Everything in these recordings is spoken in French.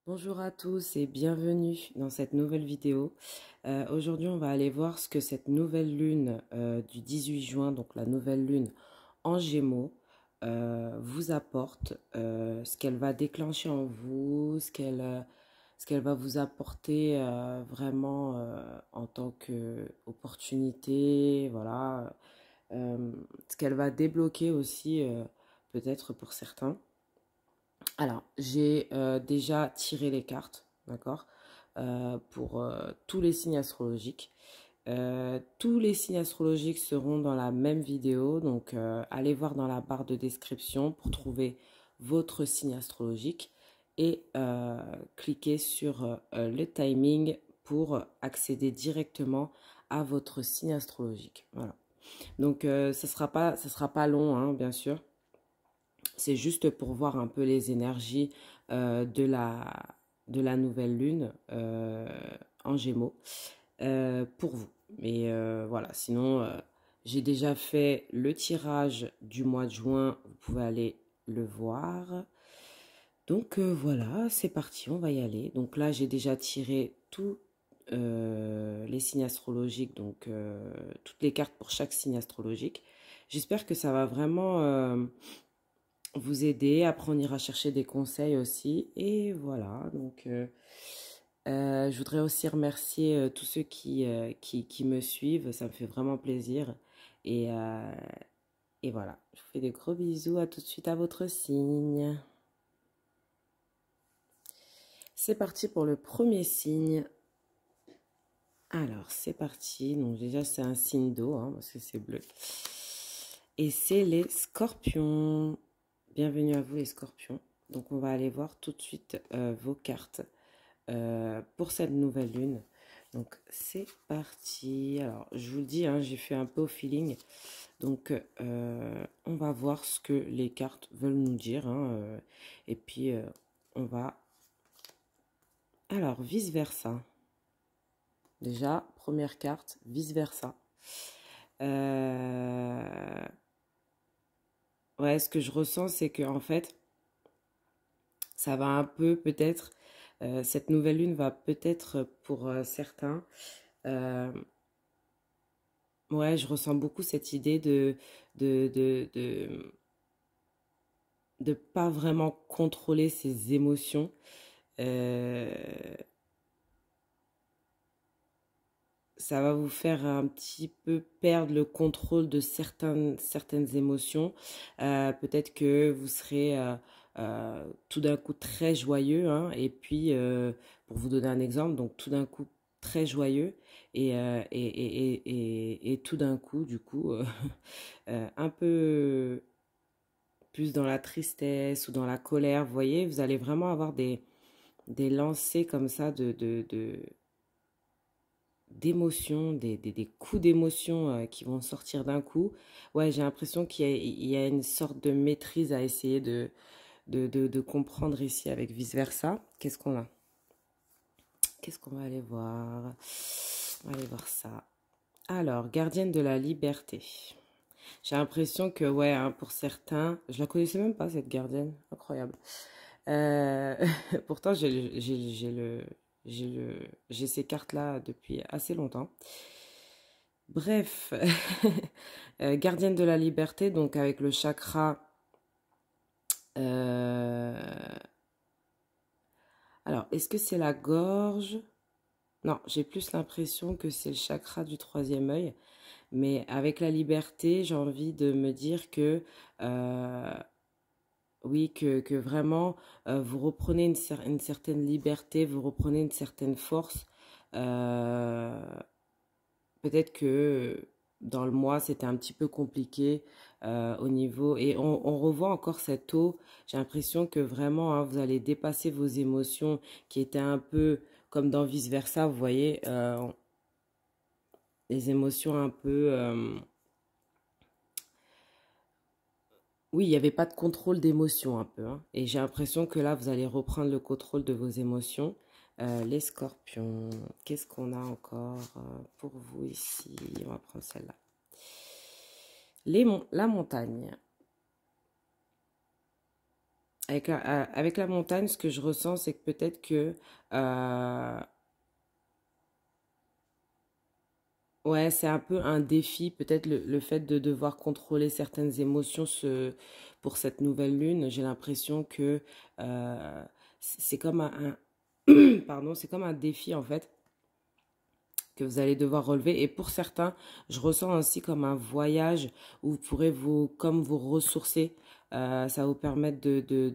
Bonjour à tous et bienvenue dans cette nouvelle vidéo. Aujourd'hui, on va aller voir ce que cette nouvelle lune du 18 juin, donc la nouvelle lune en Gémeaux, vous apporte, ce qu'elle va déclencher en vous, ce qu'elle va vous apporter vraiment en tant qu'opportunité, voilà, ce qu'elle va débloquer aussi peut-être pour certains. Alors, j'ai déjà tiré les cartes, d'accord, pour tous les signes astrologiques. Tous les signes astrologiques seront dans la même vidéo, donc allez voir dans la barre de description pour trouver votre signe astrologique et cliquez sur le timing pour accéder directement à votre signe astrologique. Voilà. Donc, ça sera pas long, hein, bien sûr. C'est juste pour voir un peu les énergies de la nouvelle lune en Gémeaux pour vous. Mais voilà, sinon, j'ai déjà fait le tirage du mois de juin. Vous pouvez aller le voir. Donc voilà, c'est parti, on va y aller. Donc là, j'ai déjà tiré tous les signes astrologiques, donc toutes les cartes pour chaque signe astrologique. J'espère que ça va vraiment vous aider. Après, on ira chercher des conseils aussi. Et voilà, donc je voudrais aussi remercier tous ceux qui me suivent. Ça me fait vraiment plaisir. Et, euh, et voilà, je vous fais des gros bisous. À tout de suite à votre signe. C'est parti pour le premier signe. Alors, c'est parti. Donc déjà, c'est un signe d'eau, hein, parce que c'est bleu. Et c'est les scorpions. Bienvenue à vous les scorpions. Donc on va aller voir tout de suite vos cartes pour cette nouvelle lune. Donc c'est parti. Alors je vous le dis, hein, j'ai fait un peu au feeling. Donc on va voir ce que les cartes veulent nous dire. Hein, et puis on va... Alors vice-versa. Déjà, première carte, vice-versa. Ouais, ce que je ressens, c'est que en fait, ça va un peu peut-être, cette nouvelle lune va peut-être pour certains, euh, ouais, je ressens beaucoup cette idée de, de, de, de pas vraiment contrôler ses émotions. Euh, Ça va vous faire un petit peu perdre le contrôle de certaines émotions. Peut-être que vous serez tout d'un coup très joyeux, hein, et puis, pour vous donner un exemple, donc tout d'un coup très joyeux et tout d'un coup, du coup, un peu plus dans la tristesse ou dans la colère. Vous voyez, vous allez vraiment avoir des lancers comme ça d'émotions, des coups d'émotions qui vont sortir d'un coup. Ouais, j'ai l'impression qu'il y a une sorte de maîtrise à essayer de comprendre ici avec vice-versa. Qu'est-ce qu'on a? Qu'est-ce qu'on va aller voir? On va aller voir ça. Alors, gardienne de la liberté. J'ai l'impression que, ouais, hein, pour certains, je la connaissais même pas, cette gardienne. Incroyable. Euh, Pourtant, j'ai ces cartes-là depuis assez longtemps. Bref, gardienne de la liberté, donc avec le chakra. euh, Alors, est-ce que c'est la gorge? Non, j'ai plus l'impression que c'est le chakra du troisième œil. Mais avec la liberté, j'ai envie de me dire que, euh, oui, que vraiment, vous reprenez une certaine liberté, vous reprenez une certaine force. Euh, Peut-être que dans le mois, c'était un petit peu compliqué au niveau... Et on revoit encore cette eau. J'ai l'impression que vraiment, hein, vous allez dépasser vos émotions qui étaient un peu comme dans vice-versa, vous voyez, les émotions un peu... oui, il n'y avait pas de contrôle d'émotions un peu, hein. Et j'ai l'impression que là, vous allez reprendre le contrôle de vos émotions. Les scorpions, qu'est-ce qu'on a encore pour vous ici? On va prendre celle-là. La montagne. Avec la montagne, ce que je ressens, c'est que peut-être que ouais, c'est un peu un défi, peut-être le fait de devoir contrôler certaines émotions pour cette nouvelle lune. J'ai l'impression que c'est comme pardon, c'est comme un défi en fait que vous allez devoir relever. Et pour certains, je ressens aussi comme un voyage où vous pourrez comme vous ressourcer. Ça va vous permettre peut-être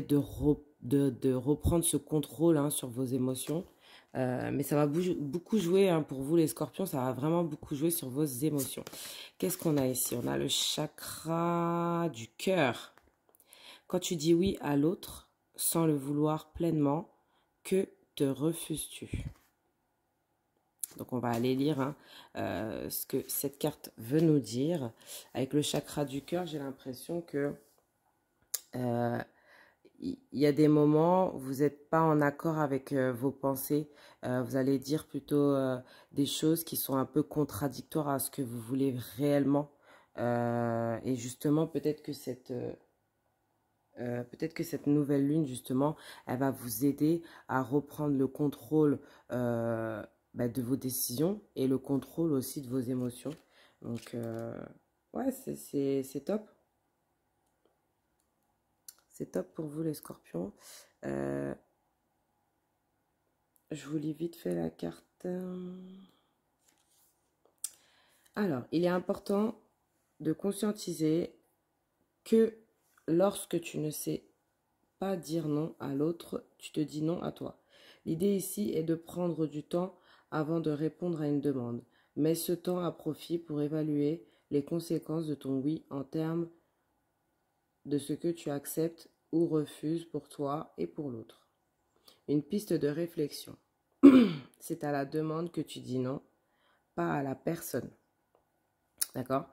de reprendre ce contrôle hein, sur vos émotions. Mais ça va beaucoup jouer hein, pour vous les scorpions, ça va vraiment beaucoup jouer sur vos émotions. Qu'est-ce qu'on a ici? On a le chakra du cœur. Quand tu dis oui à l'autre sans le vouloir pleinement, que te refuses-tu? Donc on va aller lire hein, ce que cette carte veut nous dire. Avec le chakra du cœur, j'ai l'impression que il y a des moments où vous n'êtes pas en accord avec vos pensées. Vous allez dire plutôt des choses qui sont un peu contradictoires à ce que vous voulez réellement. Et justement, peut-être que cette nouvelle lune, justement, elle va vous aider à reprendre le contrôle de vos décisions et le contrôle aussi de vos émotions. Donc, ouais, c'est top. C'est top pour vous, les scorpions. Euh, je vous lis vite fait la carte. Alors, il est important de conscientiser que lorsque tu ne sais pas dire non à l'autre, tu te dis non à toi. L'idée ici est de prendre du temps avant de répondre à une demande. Mets ce temps à profit pour évaluer les conséquences de ton oui en termes de ce que tu acceptes ou refuses pour toi et pour l'autre. Une piste de réflexion. C'est à la demande que tu dis non, pas à la personne. D'accord?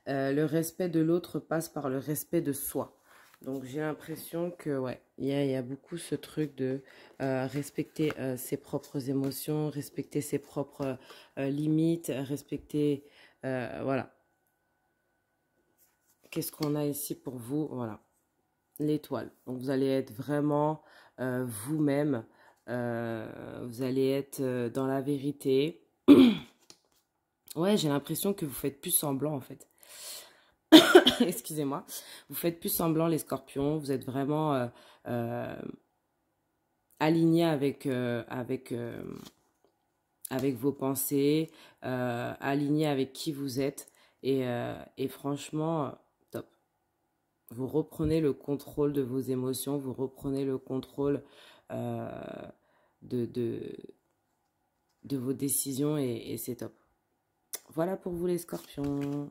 Le respect de l'autre passe par le respect de soi. Donc j'ai l'impression que ouais, il y a beaucoup ce truc de respecter ses propres émotions, respecter ses propres limites, respecter voilà. Qu'est-ce qu'on a ici pour vous? Voilà, l'étoile. Donc vous allez être vraiment vous-même. Vous allez être dans la vérité. Ouais, j'ai l'impression que vous faites plus semblant en fait. Excusez-moi. Vous faites plus semblant les scorpions. Vous êtes vraiment aligné avec vos pensées, aligné avec qui vous êtes. Et franchement, top. Vous reprenez le contrôle de vos émotions. Vous reprenez le contrôle euh, de, de, de vos décisions et c'est top. Voilà pour vous les scorpions.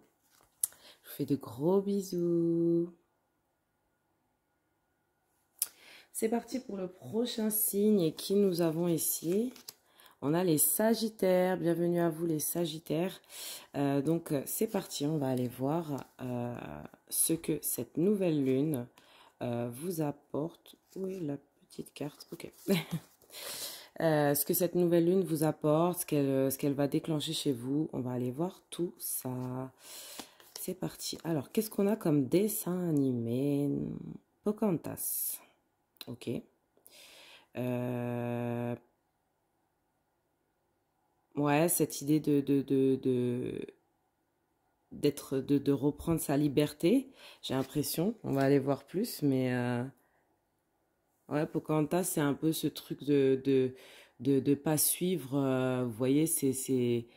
Je vous fais de gros bisous. C'est parti pour le prochain signe. Et qui nous avons ici? On a les Sagittaires. Bienvenue à vous les Sagittaires. Donc c'est parti, on va aller voir ce que cette nouvelle lune vous apporte. Oui, la petite carte, ok. Ce que cette nouvelle lune vous apporte, ce qu'elle va déclencher chez vous. On va aller voir tout ça. C'est parti. Alors, qu'est-ce qu'on a comme dessin animé? Pocahontas. Ok. Ouais, cette idée de reprendre sa liberté, j'ai l'impression. On va aller voir plus, mais ouais, Pocahontas, c'est un peu ce truc de pas suivre, vous voyez, c'est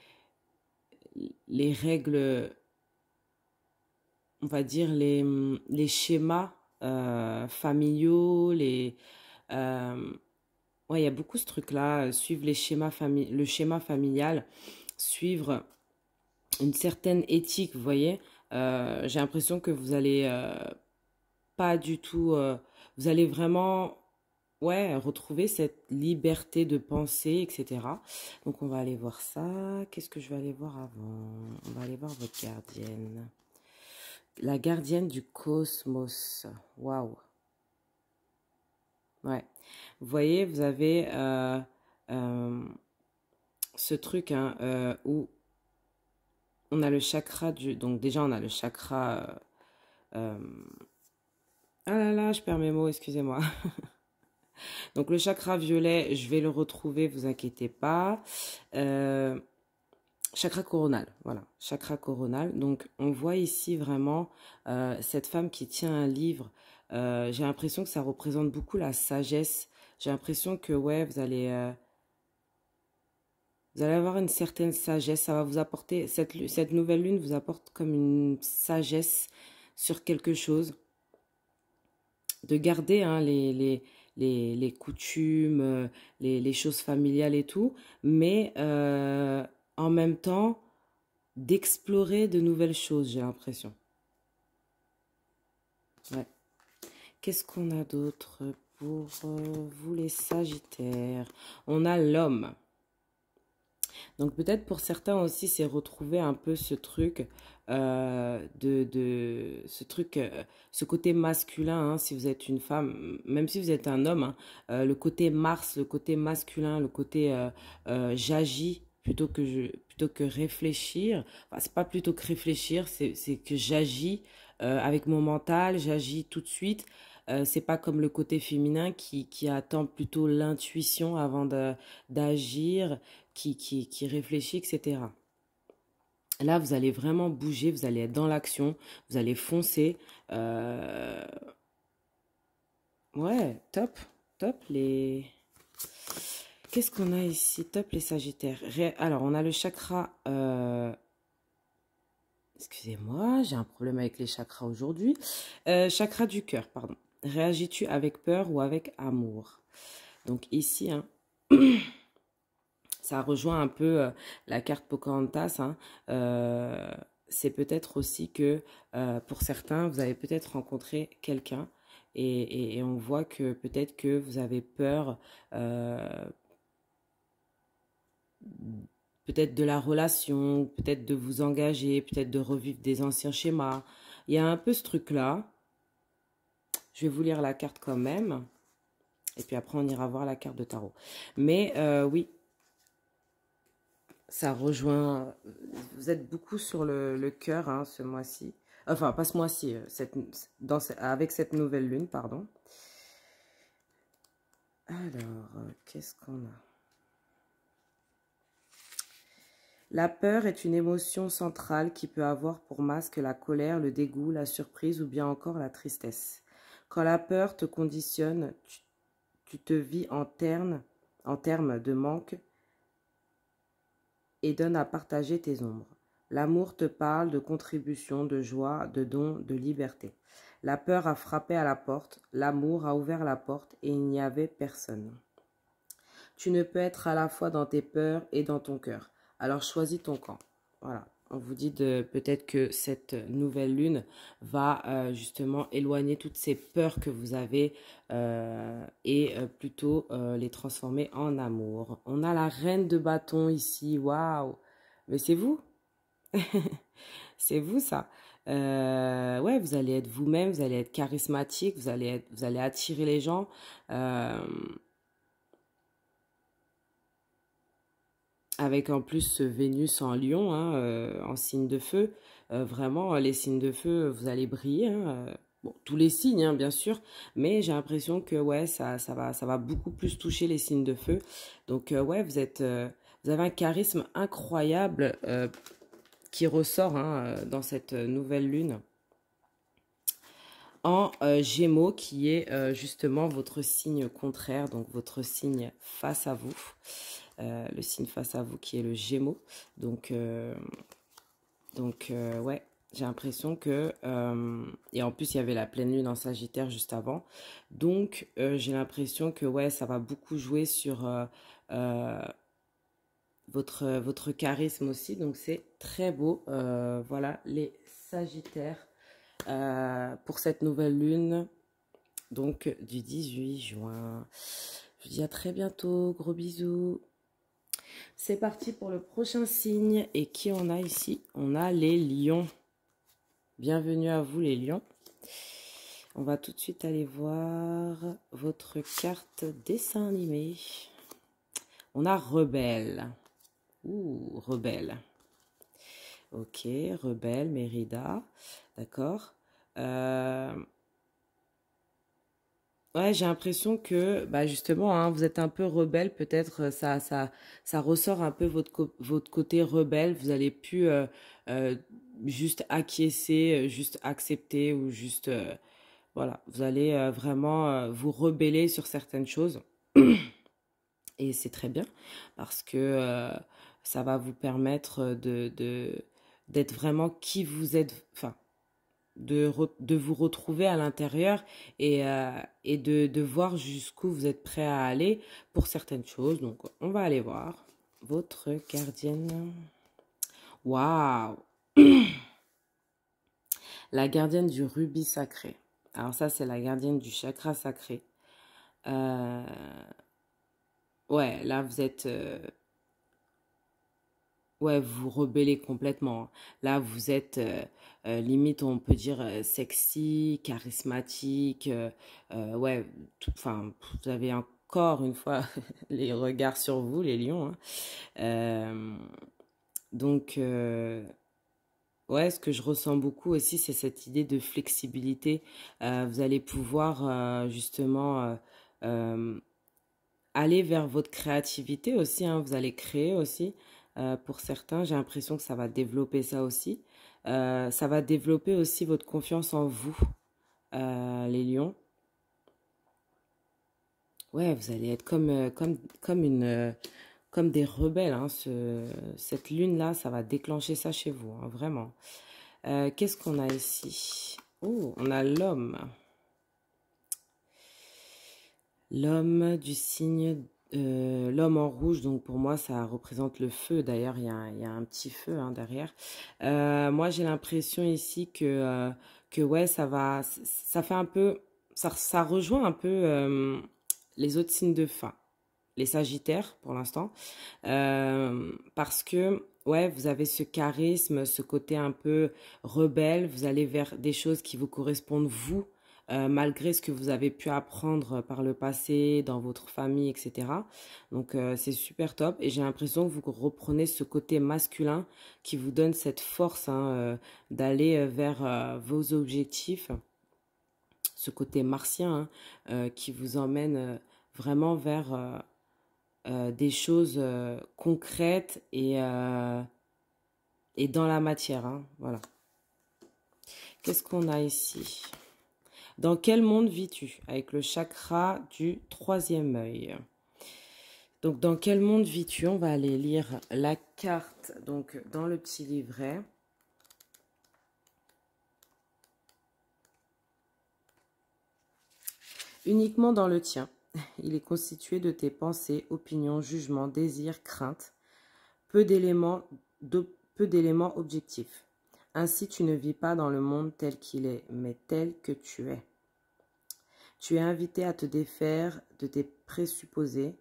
les règles, on va dire les schémas familiaux, ouais, il y a beaucoup ce truc-là, suivre le schéma familial, suivre une certaine éthique, vous voyez. J'ai l'impression que vous allez pas du tout, vous allez vraiment, ouais, retrouver cette liberté de penser, etc. Donc on va aller voir ça. Qu'est-ce que je vais aller voir avant? On va aller voir votre gardienne. La gardienne du cosmos. Waouh. Ouais. Vous voyez, vous avez ce truc hein, où on a le chakra du... Donc déjà, on a le chakra Ah là là, je perds mes mots, excusez-moi. Donc le chakra violet, je vais le retrouver, vous inquiétez pas. Euh, Chakra coronal, voilà, chakra coronal. Donc on voit ici vraiment cette femme qui tient un livre. J'ai l'impression que ça représente beaucoup la sagesse. J'ai l'impression que ouais, vous allez avoir une certaine sagesse. Ça va vous apporter, cette nouvelle lune vous apporte comme une sagesse sur quelque chose. De garder hein, les coutumes, les choses familiales et tout, mais en même temps d'explorer de nouvelles choses, j'ai l'impression. Ouais. Qu'est-ce qu'on a d'autre pour vous les Sagittaires? On a l'homme. Donc peut-être pour certains aussi, c'est retrouver un peu ce truc ce côté masculin, hein, si vous êtes une femme, même si vous êtes un homme, hein, le côté Mars, le côté masculin, le côté j'agis plutôt que réfléchir. Enfin, c'est pas plutôt que réfléchir, c'est que j'agis avec mon mental, j'agis tout de suite. C'est pas comme le côté féminin qui attend plutôt l'intuition avant d'agir, qui réfléchit, etc. Là, vous allez vraiment bouger, vous allez être dans l'action, vous allez foncer. Euh, Ouais, top, top les... Qu'est-ce qu'on a ici? Top les Sagittaires. Alors, on a le chakra... Excusez-moi, j'ai un problème avec les chakras aujourd'hui. Chakra du cœur, pardon. Réagis-tu avec peur ou avec amour? Donc ici, hein, ça rejoint un peu la carte Pocahontas. Hein. C'est peut-être aussi que pour certains, vous avez peut-être rencontré quelqu'un et on voit que peut-être que vous avez peur peut-être de la relation, peut-être de vous engager, peut-être de revivre des anciens schémas. Il y a un peu ce truc-là. Je vais vous lire la carte quand même. Et puis après, on ira voir la carte de tarot. Mais oui, ça rejoint. Vous êtes beaucoup sur le cœur hein, ce mois-ci. Enfin, pas ce mois-ci, avec cette nouvelle lune, pardon. Alors, qu'est-ce qu'on a? La peur est une émotion centrale qui peut avoir pour masque la colère, le dégoût, la surprise ou bien encore la tristesse. Quand la peur te conditionne, tu te vis en termes de manque et donne à partager tes ombres. L'amour te parle de contribution, de joie, de don, de liberté. La peur a frappé à la porte, l'amour a ouvert la porte et il n'y avait personne. Tu ne peux être à la fois dans tes peurs et dans ton cœur. Alors choisis ton camp. Voilà. On vous dit de peut-être que cette nouvelle lune va justement éloigner toutes ces peurs que vous avez et plutôt les transformer en amour. On a la reine de bâton ici. Waouh! Mais c'est vous. C'est vous ça. Ouais, vous allez être vous-même, vous allez être charismatique, vous allez attirer les gens. Euh, Avec en plus ce Vénus en Lion, hein, en signe de feu. Vraiment, les signes de feu, vous allez briller. Hein, bon, tous les signes, hein, bien sûr. Mais j'ai l'impression que ouais, ça va beaucoup plus toucher les signes de feu. Donc ouais, vous avez un charisme incroyable qui ressort hein, dans cette nouvelle lune en Gémeaux, qui est justement votre signe contraire, donc votre signe face à vous. Le signe face à vous qui est le Gémeaux. Donc ouais, j'ai l'impression que... et en plus, il y avait la pleine lune en Sagittaire juste avant. Donc, j'ai l'impression que ouais, ça va beaucoup jouer sur euh, votre charisme aussi. Donc, c'est très beau. Voilà, les Sagittaires pour cette nouvelle lune. Donc, du 18 juin. Je vous dis à très bientôt. Gros bisous. C'est parti pour le prochain signe. Et qui on a ici? On a les lions. Bienvenue à vous les lions. On va tout de suite aller voir votre carte dessin animé. On a Rebelle. Ouh, Rebelle. Ok, Rebelle, Mérida. D'accord. Ouais, j'ai l'impression que, bah justement, hein, vous êtes un peu rebelle, peut-être ça ressort un peu votre côté rebelle. Vous allez plus euh, juste acquiescer, juste accepter ou juste, voilà, vous allez vraiment vous rebeller sur certaines choses. Et c'est très bien parce que ça va vous permettre d'être vraiment qui vous êtes, enfin, de vous retrouver à l'intérieur et de voir jusqu'où vous êtes prêt à aller pour certaines choses. Donc, on va aller voir votre gardienne. Waouh! La gardienne du rubis sacré. Alors ça, c'est la gardienne du chakra sacré. Euh, ouais, là, vous êtes... ouais, vous rebellez complètement, hein. Là, vous êtes limite, on peut dire sexy, charismatique. Ouais, enfin, vous avez encore une fois les regards sur vous, les lions, hein. Euh, donc, ouais, ce que je ressens beaucoup aussi, c'est cette idée de flexibilité. Vous allez pouvoir justement euh, aller vers votre créativité aussi, hein. Vous allez créer aussi. Pour certains, j'ai l'impression que ça va développer ça aussi. Ça va développer aussi votre confiance en vous, les lions. Ouais, vous allez être comme des rebelles, hein. Cette lune-là, ça va déclencher ça chez vous, hein, vraiment. Qu'est-ce qu'on a ici? Oh, on a l'homme. L'homme du signe, l'homme en rouge, donc pour moi ça représente le feu. D'ailleurs, il y a un petit feu hein, derrière. Moi j'ai l'impression ici que ouais, ça fait un peu, ça rejoint un peu les autres signes de feu, les Sagittaires pour l'instant, parce que ouais, vous avez ce charisme, ce côté un peu rebelle, vous allez vers des choses qui vous correspondent vous, malgré ce que vous avez pu apprendre par le passé, dans votre famille, etc. Donc c'est super top et j'ai l'impression que vous reprenez ce côté masculin qui vous donne cette force hein, d'aller vers vos objectifs, ce côté martien hein, qui vous emmène vraiment vers des choses concrètes et dans la matière, hein, voilà. Qu'est-ce qu'on a ici? Dans quel monde vis-tu? Avec le chakra du troisième œil. Donc, dans quel monde vis-tu? On va aller lire la carte donc dans le petit livret. Uniquement dans le tien. Il est constitué de tes pensées, opinions, jugements, désirs, craintes. Peu d'éléments objectifs. Ainsi, tu ne vis pas dans le monde tel qu'il est, mais tel que tu es. Tu es invité à te défaire de tes présupposés,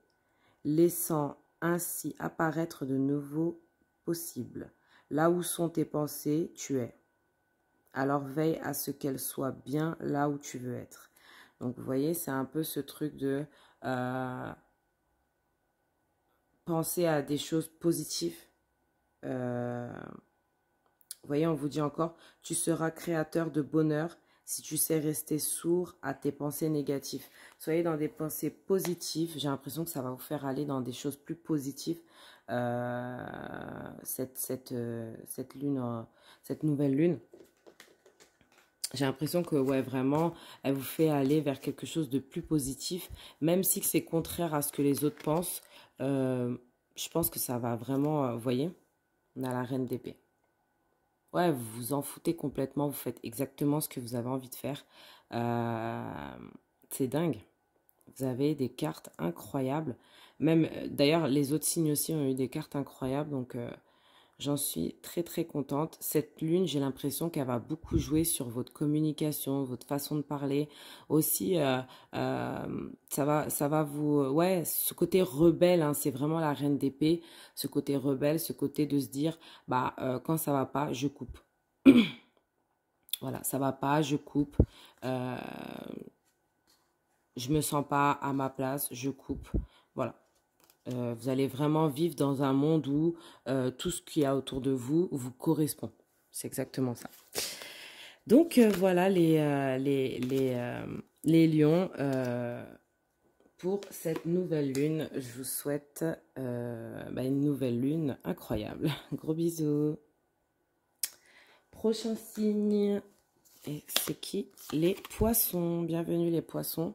laissant ainsi apparaître de nouveaux possibles. Là où sont tes pensées, tu es. Alors veille à ce qu'elles soient bien là où tu veux être. Donc vous voyez, c'est un peu ce truc de penser à des choses positives. Vous voyez, on vous dit encore, tu seras créateur de bonheur si tu sais rester sourd à tes pensées négatives. Soyez dans des pensées positives. J'ai l'impression que ça va vous faire aller dans des choses plus positives. Cette lune, cette nouvelle lune. J'ai l'impression que, ouais, vraiment, elle vous fait aller vers quelque chose de plus positif, même si c'est contraire à ce que les autres pensent. Je pense que ça va vraiment, vous voyez, on a la reine d'épée. Ouais, vous vous en foutez complètement, vous faites exactement ce que vous avez envie de faire. Euh, c'est dingue. Vous avez des cartes incroyables. Même, d'ailleurs, les autres signes aussi ont eu des cartes incroyables, donc j'en suis très très contente. Cette lune, j'ai l'impression qu'elle va beaucoup jouer sur votre communication, votre façon de parler. Aussi, ça va vous... Ouais, ce côté rebelle, hein, c'est vraiment la reine d'épée. Ce côté rebelle, ce côté de se dire, bah, quand ça va pas, je coupe. Voilà, ça va pas, je coupe. Euh, je me sens pas à ma place, je coupe. Voilà. Vous allez vraiment vivre dans un monde où tout ce qu'il y a autour de vous vous correspond. C'est exactement ça. Donc voilà les lions, pour cette nouvelle lune, je vous souhaite une nouvelle lune incroyable. Gros bisous. Prochain signe, et c'est qui? Les poissons. Bienvenue les poissons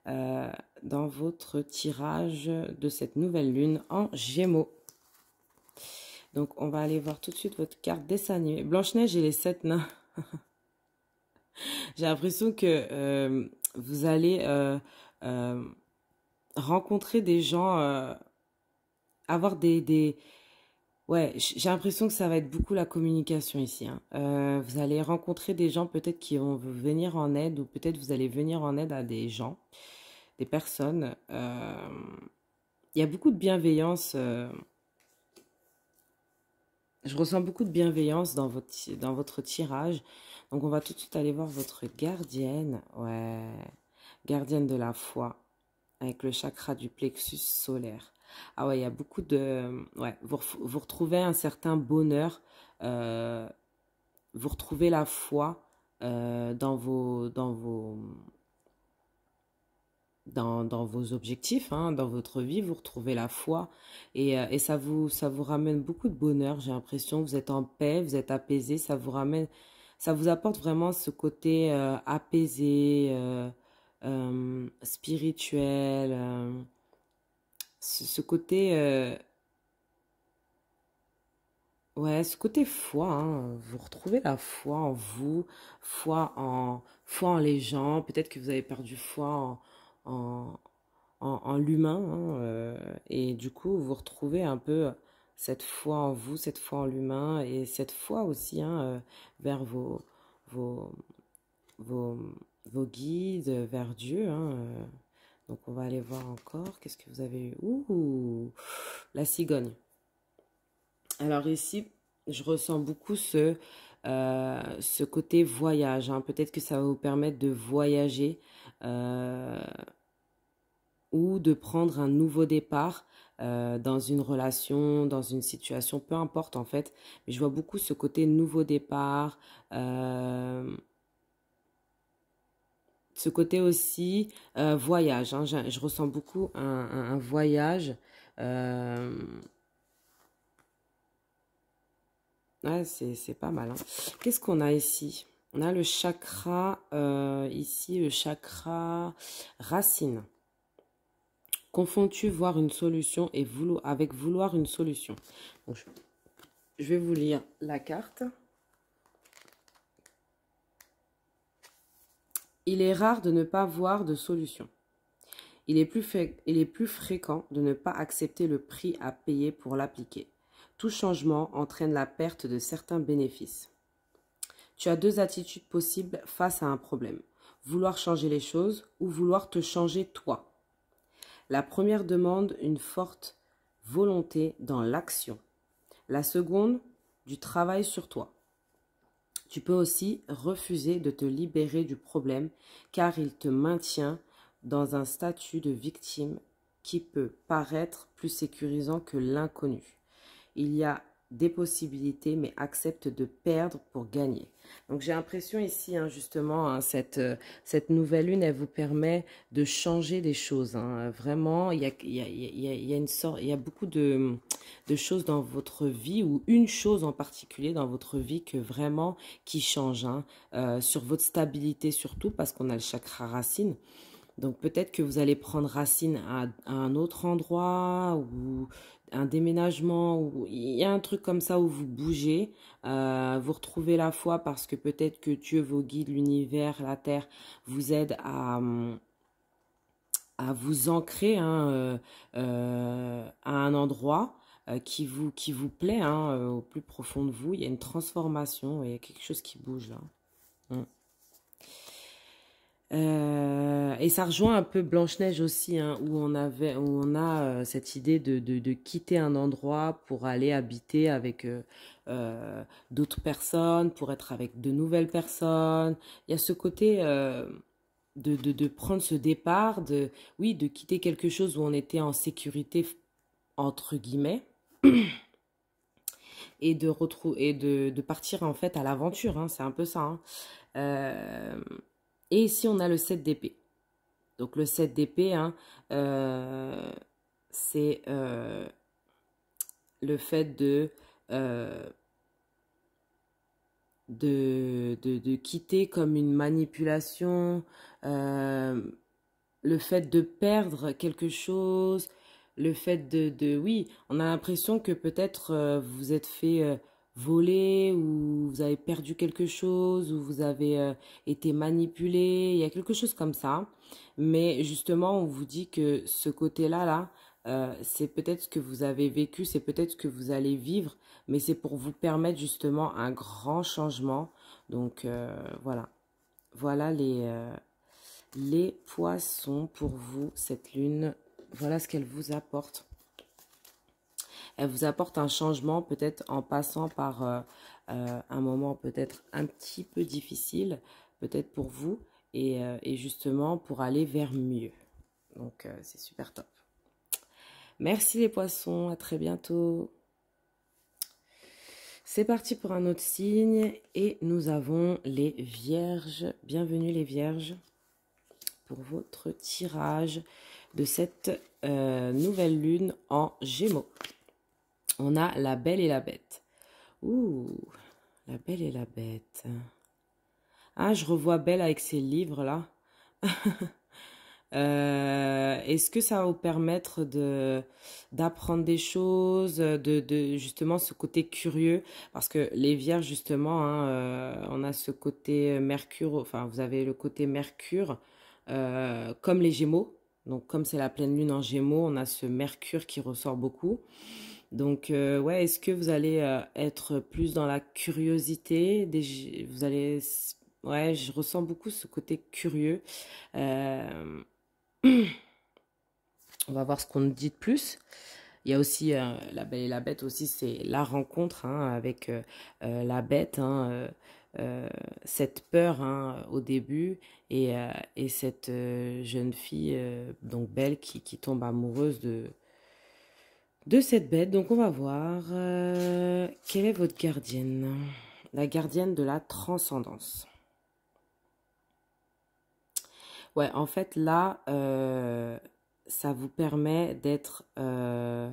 dans votre tirage de cette nouvelle lune en Gémeaux. Donc, on va aller voir tout de suite votre carte dessin animé. Blanche-Neige et les 7 nains. J'ai l'impression que vous allez rencontrer des gens, avoir des... Ouais, j'ai l'impression que ça va être beaucoup la communication ici. Hein. Vous allez rencontrer des gens peut-être qui vont vous venir en aide ou peut-être vous allez venir en aide à des gens, des personnes. Il y a beaucoup de bienveillance. Je ressens beaucoup de bienveillance dans votre tirage. Donc, on va tout de suite aller voir votre gardienne. Ouais, gardienne de la foi. Avec le chakra du plexus solaire. Ah ouais, il y a beaucoup de... Ouais, vous retrouvez un certain bonheur. Vous retrouvez la foi dans vos objectifs, hein, dans votre vie, vous retrouvez la foi et ça vous ramène beaucoup de bonheur. J'ai l'impression que vous êtes en paix, vous êtes apaisé, ça vous apporte vraiment ce côté apaisé, spirituel, ce côté, ouais, ce côté foi. Hein, vous retrouvez la foi en vous, foi en les gens. Peut-être que vous avez perdu foi en, en l'humain, hein, et du coup vous retrouvez un peu cette foi en vous, cette foi en l'humain et cette foi aussi, hein, vers vos, vos, vos guides, vers Dieu, hein, donc on va aller voir encore, qu'est-ce que vous avez eu? Ouh, la cigogne. Alors ici, je ressens beaucoup ce côté voyage, hein. Peut-être que ça va vous permettre de voyager, ou de prendre un nouveau départ dans une relation, dans une situation, peu importe en fait. Mais je vois beaucoup ce côté nouveau départ, ce côté aussi voyage. Hein, je ressens beaucoup un voyage. Ouais, c'est pas mal. Hein. Qu'est-ce qu'on a ici? On a le chakra, ici, le chakra racine. Confonds-tu voir une solution et avec vouloir une solution? Donc, je vais vous lire la carte. Il est rare de ne pas voir de solution. Il est plus fréquent de ne pas accepter le prix à payer pour l'appliquer. Tout changement entraîne la perte de certains bénéfices. Tu as deux attitudes possibles face à un problème. Vouloir changer les choses ou vouloir te changer toi. La première demande une forte volonté dans l'action. La seconde, du travail sur toi. Tu peux aussi refuser de te libérer du problème car il te maintient dans un statut de victime qui peut paraître plus sécurisant que l'inconnu. Il y a des possibilités, mais accepte de perdre pour gagner. Donc j'ai l'impression ici, hein, justement, hein, cette nouvelle lune, elle vous permet de changer des choses. Hein. Vraiment, il y a une sorte, il y a beaucoup de choses dans votre vie, ou une chose en particulier dans votre vie que vraiment qui change, hein, sur votre stabilité surtout, parce qu'on a le chakra racine. Donc peut-être que vous allez prendre racine à un autre endroit ou un déménagement, ou il y a un truc comme ça où vous bougez, vous retrouvez la foi parce que peut-être que Dieu, vos guides, l'univers, la terre vous aide à vous ancrer, hein, à un endroit qui vous plaît, hein, au plus profond de vous. Il y a une transformation, il y a quelque chose qui bouge là. Mm. Et ça rejoint un peu Blanche-Neige aussi, hein, où on a cette idée de quitter un endroit pour aller habiter avec d'autres personnes, pour être avec de nouvelles personnes. Il y a ce côté de prendre ce départ, oui, de quitter quelque chose où on était en sécurité, entre guillemets, et de partir en fait à l'aventure, hein, c'est un peu ça. Hein. Et ici, on a le 7 d'épée. Donc le 7 d'épée, hein, c'est le fait euh, de quitter comme une manipulation, le fait de perdre quelque chose, le fait oui, on a l'impression que peut-être vous vous êtes fait voler ou vous avez perdu quelque chose ou vous avez été manipulé, il y a quelque chose comme ça. Mais justement, on vous dit que ce côté-là, c'est peut-être ce que vous avez vécu, c'est peut-être ce que vous allez vivre, mais c'est pour vous permettre justement un grand changement. Donc voilà, voilà les poissons pour vous, cette lune. Voilà ce qu'elle vous apporte. Elle vous apporte un changement peut-être en passant par un moment peut-être un petit peu difficile, peut-être pour vous, et justement pour aller vers mieux. Donc c'est super top. Merci les poissons, à très bientôt. C'est parti pour un autre signe et nous avons les vierges. Bienvenue les vierges pour votre tirage de cette nouvelle lune en Gémeaux. On a la Belle et la Bête. Ouh, la Belle et la Bête. Ah, je revois Belle avec ses livres là. Est-ce que ça va vous permettre d'apprendre des choses, de justement ce côté curieux, parce que les Vierges justement, hein, on a ce côté Mercure, enfin vous avez le côté Mercure, comme les Gémeaux. Donc comme c'est la pleine lune en Gémeaux, on a ce Mercure qui ressort beaucoup. Donc ouais, est-ce que vous allez être plus dans la curiosité, vous allez, ouais, je ressens beaucoup ce côté curieux. Euh, On va voir ce qu'on nous dit de plus. Il y a aussi la Belle et la Bête aussi, c'est la rencontre hein, avec la bête, hein, cette peur hein, au début et cette jeune fille donc belle qui tombe amoureuse de cette bête. Donc on va voir quelle est votre gardienne, la gardienne de la transcendance. Ouais, en fait là, ça vous permet d'être ah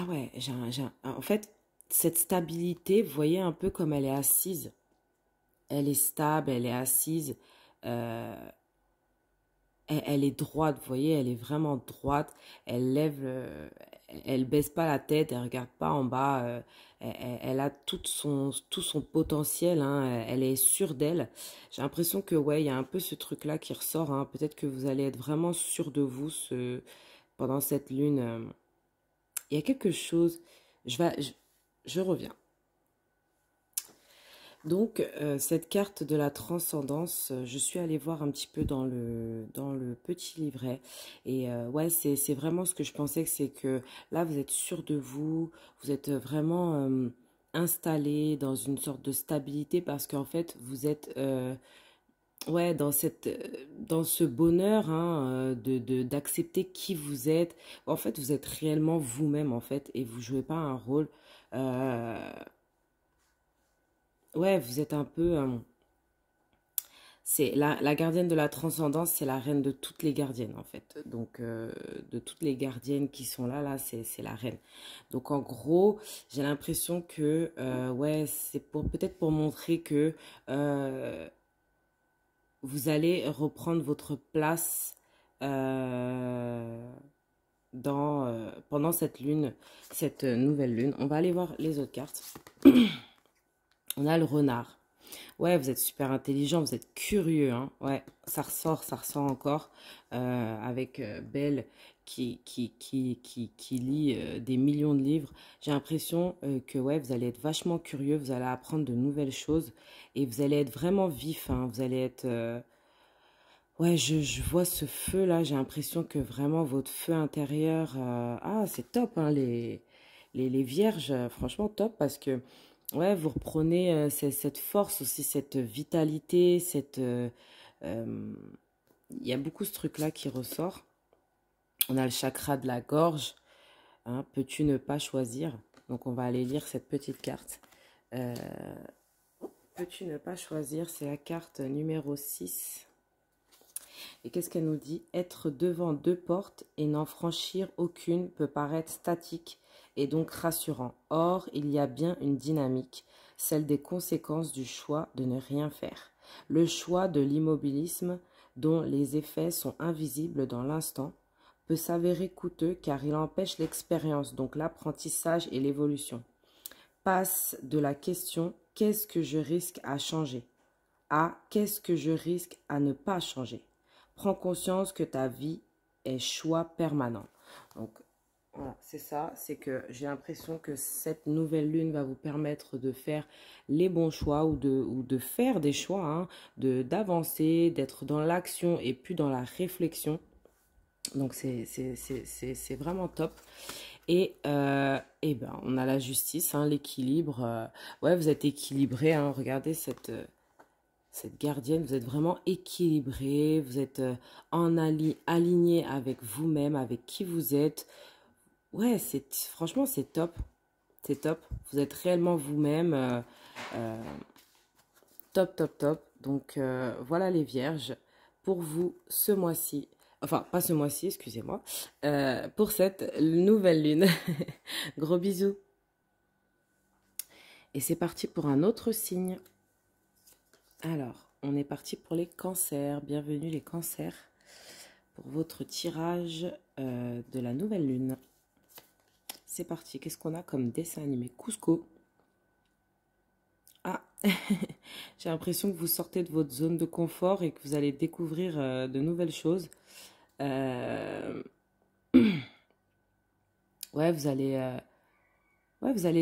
ouais, en fait, cette stabilité, vous voyez un peu comme elle est assise. Elle est stable, elle est assise. euh, elle est droite, vous voyez, elle est vraiment droite. Elle lève, elle baisse pas la tête, elle regarde pas en bas. Elle a tout son potentiel, hein, elle est sûre d'elle. J'ai l'impression que ouais, il y a un peu ce truc-là qui ressort. Hein. Peut-être que vous allez être vraiment sûr de vous pendant cette lune. Il y a quelque chose. Je vais, je reviens. Donc, cette carte de la transcendance, je suis allée voir un petit peu dans le petit livret. Et ouais, c'est vraiment ce que je pensais, que c'est que là, vous êtes sûr de vous, vous êtes vraiment installé dans une sorte de stabilité parce qu'en fait, vous êtes ouais, dans ce bonheur hein, d'accepter qui vous êtes. En fait, vous êtes réellement vous-même, en fait, et vous jouez pas un rôle. euh, ouais, vous êtes un peu. C'est la gardienne de la transcendance, c'est la reine de toutes les gardiennes en fait. Donc de toutes les gardiennes qui sont là, c'est la reine. Donc en gros, j'ai l'impression que ouais, c'est pour peut-être pour montrer que euh, vous allez reprendre votre place euh, pendant cette lune, cette nouvelle lune. On va aller voir les autres cartes. On a le renard. Ouais, vous êtes super intelligent, vous êtes curieux, hein. Ouais, ça ressort encore avec Belle qui lit des millions de livres. J'ai l'impression que ouais, vous allez être vachement curieux, vous allez apprendre de nouvelles choses et vous allez être vraiment vif, hein. Vous allez être... ouais, je vois ce feu-là, j'ai l'impression que vraiment votre feu intérieur... ah, c'est top, hein, les vierges, franchement top parce que... Ouais, vous reprenez cette force aussi, cette vitalité, euh, il y a beaucoup ce truc-là qui ressort. On a le chakra de la gorge. Hein, peux-tu ne pas choisir? Donc on va aller lire cette petite carte. Euh, Peux-tu ne pas choisir? C'est la carte numéro 6. Et qu'est-ce qu'elle nous dit? Être devant deux portes et n'en franchir aucune peut paraître statique et donc rassurant. Or, il y a bien une dynamique, celle des conséquences du choix de ne rien faire. Le choix de l'immobilisme, dont les effets sont invisibles dans l'instant, peut s'avérer coûteux car il empêche l'expérience, donc l'apprentissage et l'évolution. Passe de la question qu'est-ce que je risque à changer à qu'est-ce que je risque à ne pas changer. Prends conscience que ta vie est choix permanent. Donc, voilà, c'est ça, c'est que j'ai l'impression que cette nouvelle lune va vous permettre de faire les bons choix ou de faire des choix, hein, d'avancer, d'être dans l'action et plus dans la réflexion. Donc, c'est vraiment top. Et ben, on a la justice, hein, l'équilibre. Ouais, vous êtes équilibré, hein, regardez cette gardienne, vous êtes vraiment équilibré, vous êtes aligné avec vous-même, avec qui vous êtes. Ouais, franchement, c'est top. C'est top. Vous êtes réellement vous-même. Euh, Top, top, top. Donc, voilà les vierges pour vous ce mois-ci. Enfin, pas ce mois-ci, excusez-moi. Pour cette nouvelle lune. Gros bisous. Et c'est parti pour un autre signe. Alors, on est parti pour les cancers. Bienvenue les cancers pour votre tirage de la nouvelle lune. C'est parti. Qu'est-ce qu'on a comme dessin animé? Cusco. Ah, j'ai l'impression que vous sortez de votre zone de confort et que vous allez découvrir de nouvelles choses. Euh, ouais, vous allez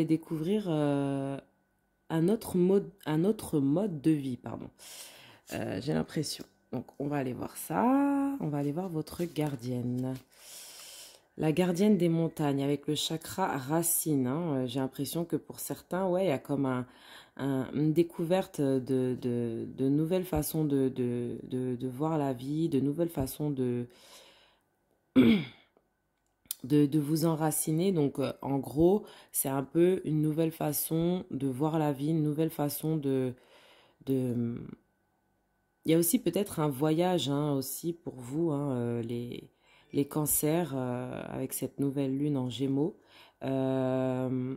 découvrir un autre mode de vie, pardon. J'ai l'impression. Donc, on va aller voir ça. On va aller voir votre gardienne. La gardienne des montagnes avec le chakra racine. Hein. J'ai l'impression que pour certains, ouais, il y a comme une découverte de nouvelles façons de voir la vie, de nouvelles façons de vous enraciner. Donc, en gros, c'est un peu une nouvelle façon de voir la vie, une nouvelle façon de... Il y a aussi peut-être un voyage hein, aussi pour vous, hein, les cancers, avec cette nouvelle lune en Gémeaux. Euh,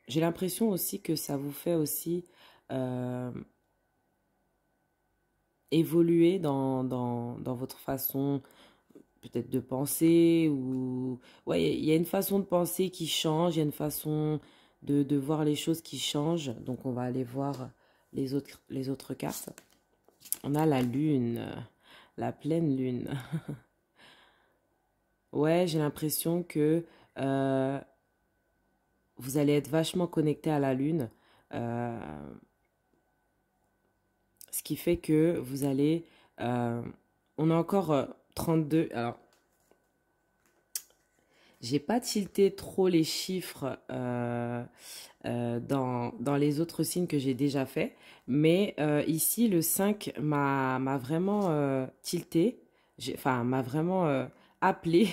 j'ai l'impression aussi que ça vous fait aussi euh, évoluer dans votre façon peut-être de penser ou ouais il y a une façon de penser qui change, il y a une façon de voir les choses qui changent. Donc on va aller voir les autres cartes. On a la lune, la pleine lune. Ouais, j'ai l'impression que euh, vous allez être vachement connecté à la lune, euh, ce qui fait que vous allez on a encore 32. Alors j'ai pas tilté trop les chiffres dans les autres signes que j'ai déjà fait. Mais ici, le 5 m'a vraiment tilté. Enfin, m'a vraiment appelé.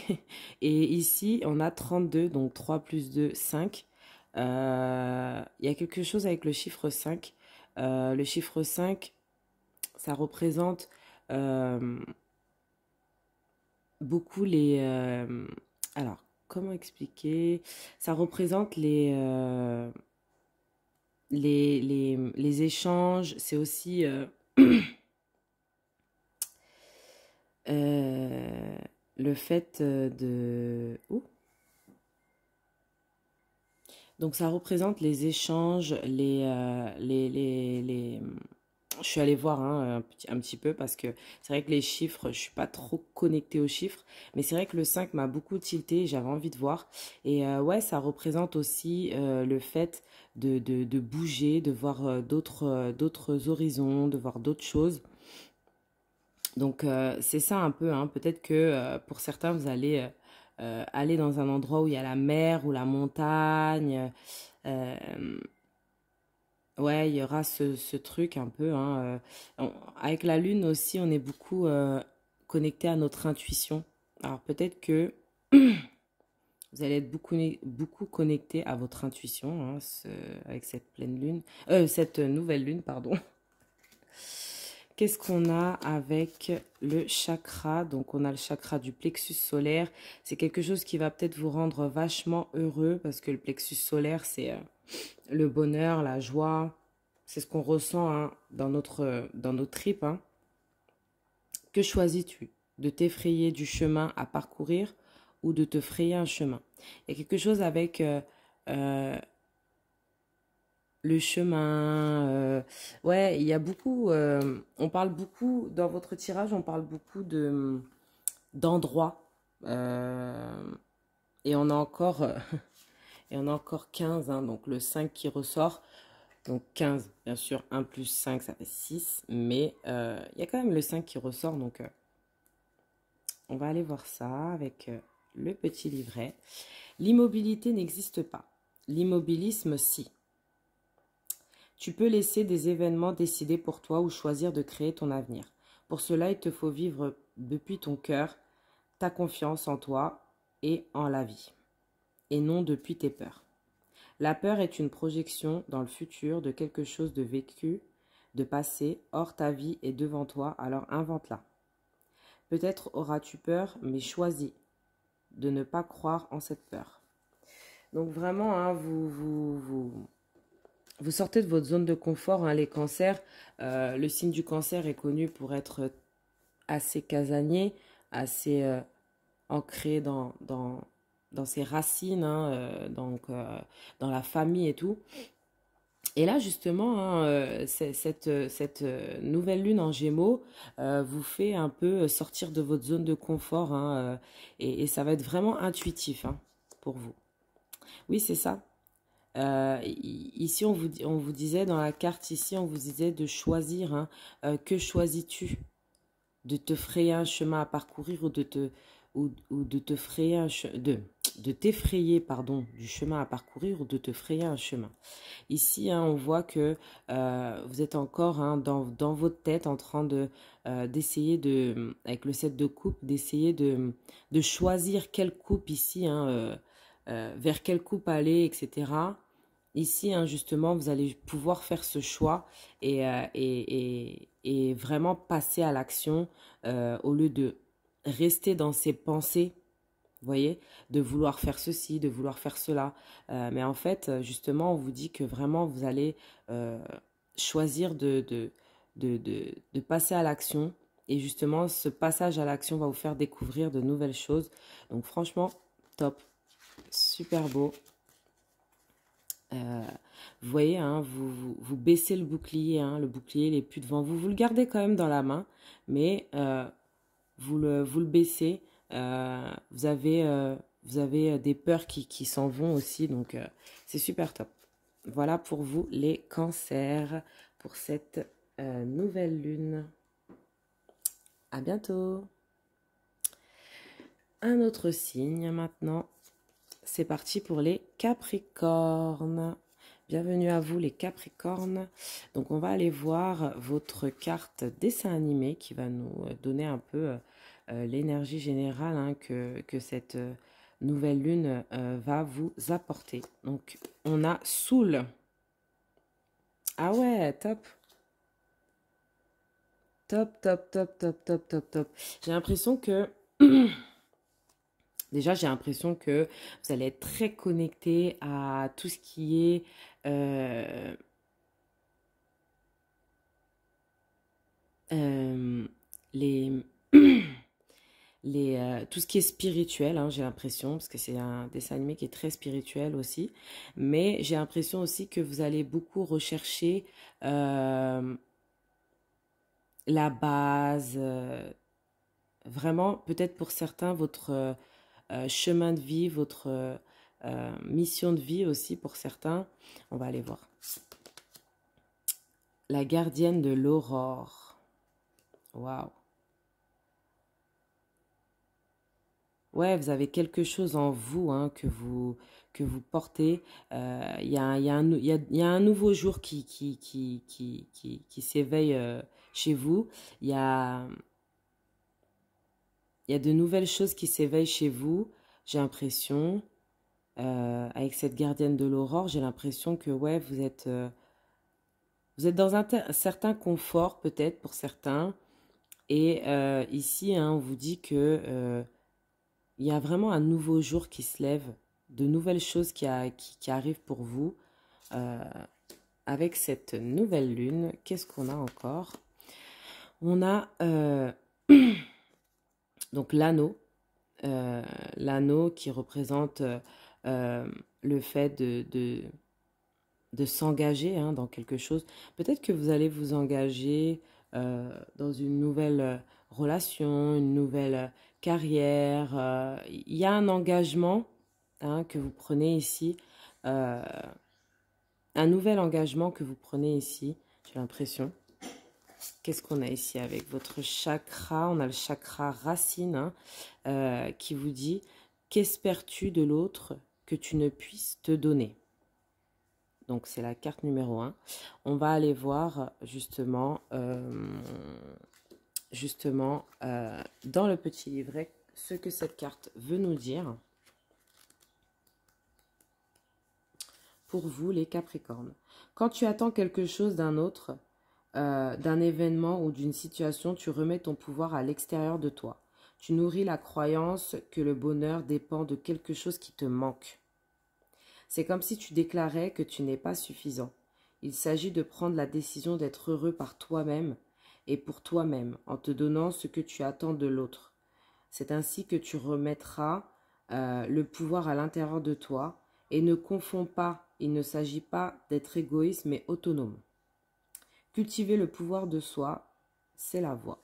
Et ici, on a 32, donc 3 plus 2, 5. Il y a quelque chose avec le chiffre 5. Le chiffre 5, ça représente euh, beaucoup les... alors, comment expliquer? Ça représente les échanges. C'est aussi euh, le fait de... Ouh. Donc, ça représente les échanges, je suis allée voir hein, un petit peu parce que c'est vrai que les chiffres, je suis pas trop connectée aux chiffres, mais c'est vrai que le 5 m'a beaucoup tilté, j'avais envie de voir. Et ouais, ça représente aussi le fait de bouger, de voir d'autres horizons, de voir d'autres choses. Donc c'est ça un peu, hein. Peut-être que pour certains, vous allez aller dans un endroit où il y a la mer ou la montagne. Euh, Ouais, il y aura ce truc un peu. Hein, avec la lune aussi, on est beaucoup connecté à notre intuition. Alors peut-être que Vous allez être beaucoup connecté à votre intuition, hein, avec cette pleine lune, cette nouvelle lune, pardon. Qu'est-ce qu'on a avec le chakra? Donc, on a le chakra du plexus solaire. C'est quelque chose qui va peut-être vous rendre vachement heureux parce que le plexus solaire, c'est le bonheur, la joie. C'est ce qu'on ressent, hein, dans nos tripes, hein. Que choisis-tu? De t'effrayer du chemin à parcourir ou de te frayer un chemin? Il y a quelque chose avec euh, le chemin. Ouais, il y a beaucoup. On parle beaucoup, dans votre tirage, on parle beaucoup d'endroits. Et on a encore, et on a encore 15, hein, donc le 5 qui ressort. Donc 15, bien sûr, 1 plus 5, ça fait 6. Mais il y a quand même le 5 qui ressort. Donc on va aller voir ça avec le petit livret. L'immobilité n'existe pas. L'immobilisme, si. Tu peux laisser des événements décider pour toi ou choisir de créer ton avenir. Pour cela, il te faut vivre depuis ton cœur ta confiance en toi et en la vie, et non depuis tes peurs. La peur est une projection dans le futur de quelque chose de vécu, de passé. Or, ta vie est devant toi, alors invente-la. Peut-être auras-tu peur, mais choisis de ne pas croire en cette peur. Donc vraiment, hein, vous sortez de votre zone de confort, hein, les cancers. Le signe du cancer est connu pour être assez casanier, assez ancré dans ses racines, hein, dans la famille et tout. Et là, justement, hein, cette nouvelle lune en Gémeaux vous fait un peu sortir de votre zone de confort, hein, et ça va être vraiment intuitif, hein, pour vous. Oui, c'est ça. Ici, on vous disait, dans la carte, ici, on vous disait de choisir, hein, que choisis-tu? De te frayer un chemin à parcourir ou de te frayer de t'effrayer, pardon, du chemin à parcourir ou de te frayer un chemin. Ici, hein, on voit que vous êtes encore, hein, dans votre tête en train d'essayer avec le 7 de coupe, d'essayer de choisir quelle coupe ici, hein, vers quelle coupe aller, etc. Ici, hein, justement, vous allez pouvoir faire ce choix et vraiment passer à l'action au lieu de rester dans ses pensées, vous voyez, de vouloir faire ceci, de vouloir faire cela. Mais en fait, justement, on vous dit que vraiment, vous allez choisir de passer à l'action. Et justement, ce passage à l'action va vous faire découvrir de nouvelles choses. Donc franchement, top, super beau. Vous voyez, hein, vous baissez le bouclier, hein, le bouclier il est plus devant vous. Vous le gardez quand même dans la main, mais vous le baissez. Vous avez des peurs qui s'en vont aussi, donc c'est super top. Voilà pour vous les cancers, pour cette nouvelle lune. À bientôt. Un autre signe maintenant. C'est parti pour les Capricornes. Bienvenue à vous les Capricornes. Donc on va aller voir votre carte dessin animé qui va nous donner un peu l'énergie générale, hein, que cette nouvelle lune va vous apporter. Donc on a Soul. Ah ouais, top. Top, top, top, top, top, top, top. J'ai l'impression que... Déjà, j'ai l'impression que vous allez être très connecté à tout ce qui est les, tout ce qui est spirituel, hein, j'ai l'impression, parce que c'est un dessin animé qui est très spirituel aussi. Mais j'ai l'impression aussi que vous allez beaucoup rechercher la base, vraiment, peut-être pour certains, votre chemin de vie, votre mission de vie aussi pour certains. On va aller voir. La gardienne de l'aurore. Waouh. Ouais, vous avez quelque chose en vous, hein, que vous portez. Il y a, il y a un nouveau jour qui s'éveille chez vous. Il y a de nouvelles choses qui s'éveillent chez vous, j'ai l'impression. avec cette gardienne de l'aurore, j'ai l'impression que ouais, vous êtes dans un certain confort peut-être pour certains. Et ici, hein, on vous dit que il y a vraiment un nouveau jour qui se lève, de nouvelles choses qui arrivent pour vous. Euh, avec cette nouvelle lune, qu'est-ce qu'on a encore? On a donc l'anneau qui représente le fait de s'engager hein, dans quelque chose. Peut-être que vous allez vous engager dans une nouvelle relation, une nouvelle carrière. Il y a un engagement hein, que vous prenez ici, euh, un nouvel engagement que vous prenez ici, j'ai l'impression. Qu'est-ce qu'on a ici avec votre chakra? On a le chakra racine hein, qui vous dit qu'espères-tu de l'autre que tu ne puisses te donner? Donc c'est la carte numéro 1. On va aller voir justement dans le petit livret ce que cette carte veut nous dire. Pour vous les Capricornes. Quand tu attends quelque chose d'un autre, d'un événement ou d'une situation, tu remets ton pouvoir à l'extérieur de toi. Tu nourris la croyance que le bonheur dépend de quelque chose qui te manque. C'est comme si tu déclarais que tu n'es pas suffisant. Il s'agit de prendre la décision d'être heureux par toi-même et pour toi-même, en te donnant ce que tu attends de l'autre. C'est ainsi que tu remettras le pouvoir à l'intérieur de toi et ne confonds pas, il ne s'agit pas d'être égoïste mais autonome. Cultiver le pouvoir de soi, c'est la voie.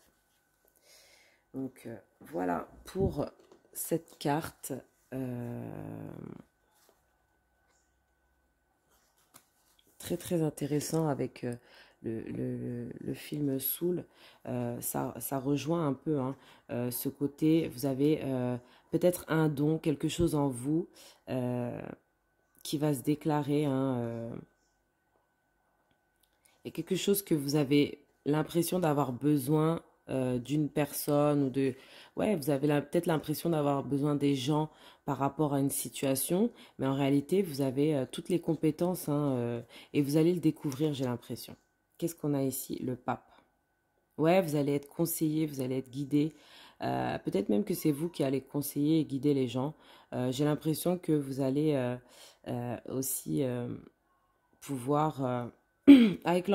Donc voilà pour cette carte. Très très intéressant avec le film Soul. Ça rejoint un peu hein, ce côté, vous avez peut-être un don, quelque chose en vous qui va se déclarer. Hein, et quelque chose que vous avez l'impression d'avoir besoin d'une personne ou de... Ouais, vous avez peut-être l'impression d'avoir besoin des gens par rapport à une situation, mais en réalité, vous avez toutes les compétences hein, et vous allez le découvrir, j'ai l'impression. Qu'est-ce qu'on a ici? Le pape. Ouais, vous allez être conseillé, vous allez être guidé. Peut-être même que c'est vous qui allez conseiller et guider les gens. J'ai l'impression que vous allez aussi pouvoir avec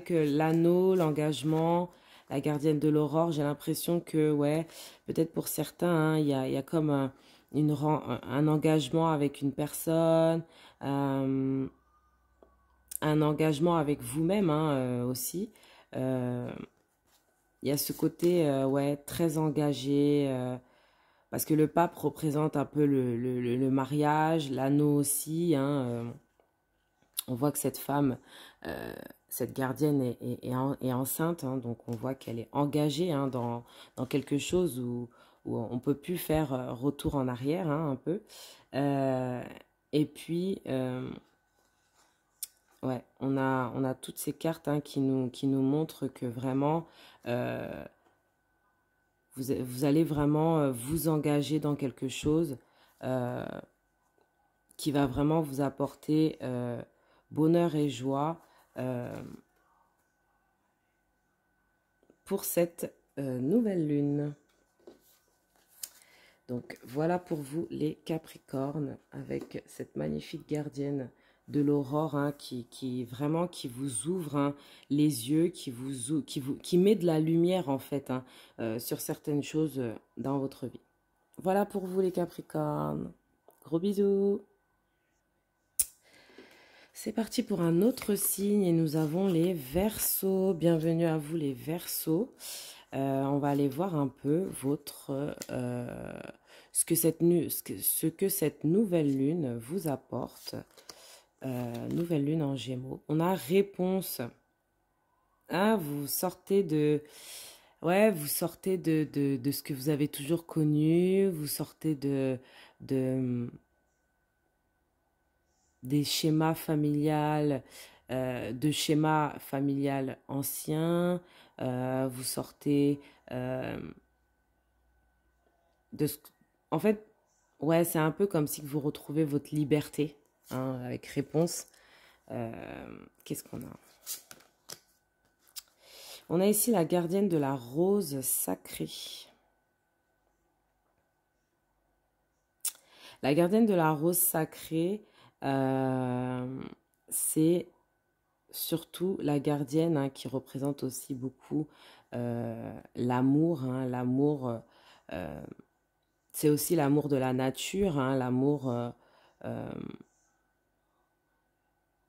l'anneau, l'engagement, la gardienne de l'aurore, j'ai l'impression que, ouais, peut-être pour certains, hein, il y a comme un engagement avec une personne, euh, un engagement avec vous-même hein, aussi. Euh, il y a ce côté, ouais, très engagé, parce que le pape représente un peu le mariage, l'anneau aussi, hein, on voit que cette femme, cette gardienne est enceinte, hein, donc on voit qu'elle est engagée hein, dans quelque chose où on ne peut plus faire retour en arrière hein, un peu. Euh, et puis, ouais, on a toutes ces cartes hein, qui nous montrent que vraiment, euh, vous allez vraiment vous engager dans quelque chose euh, qui va vraiment vous apporter bonheur et joie pour cette nouvelle lune. Donc voilà pour vous les Capricornes avec cette magnifique gardienne de l'aurore hein, qui vraiment qui vous ouvre hein, les yeux, qui met de la lumière en fait hein, sur certaines choses dans votre vie. Voilà pour vous les Capricornes. Gros bisous. C'est parti pour un autre signe et nous avons les Verseaux. Bienvenue à vous les Verseaux. On va aller voir un peu ce que cette nouvelle lune vous apporte. Nouvelle lune en Gémeaux. On a réponse. Ah, vous sortez ouais, vous sortez de ce que vous avez toujours connu. Vous sortez de des schémas familiales, de schémas familiales anciens. Vous sortez de ce... En fait, Ouais, c'est un peu comme si vous retrouvez votre liberté, hein, avec réponse. Qu'est-ce qu'on a? On a ici la gardienne de la rose sacrée. La gardienne de la rose sacrée, c'est surtout la gardienne, hein, qui représente aussi beaucoup l'amour. Hein, l'amour, euh, c'est aussi l'amour de la nature, hein, l'amour. Euh,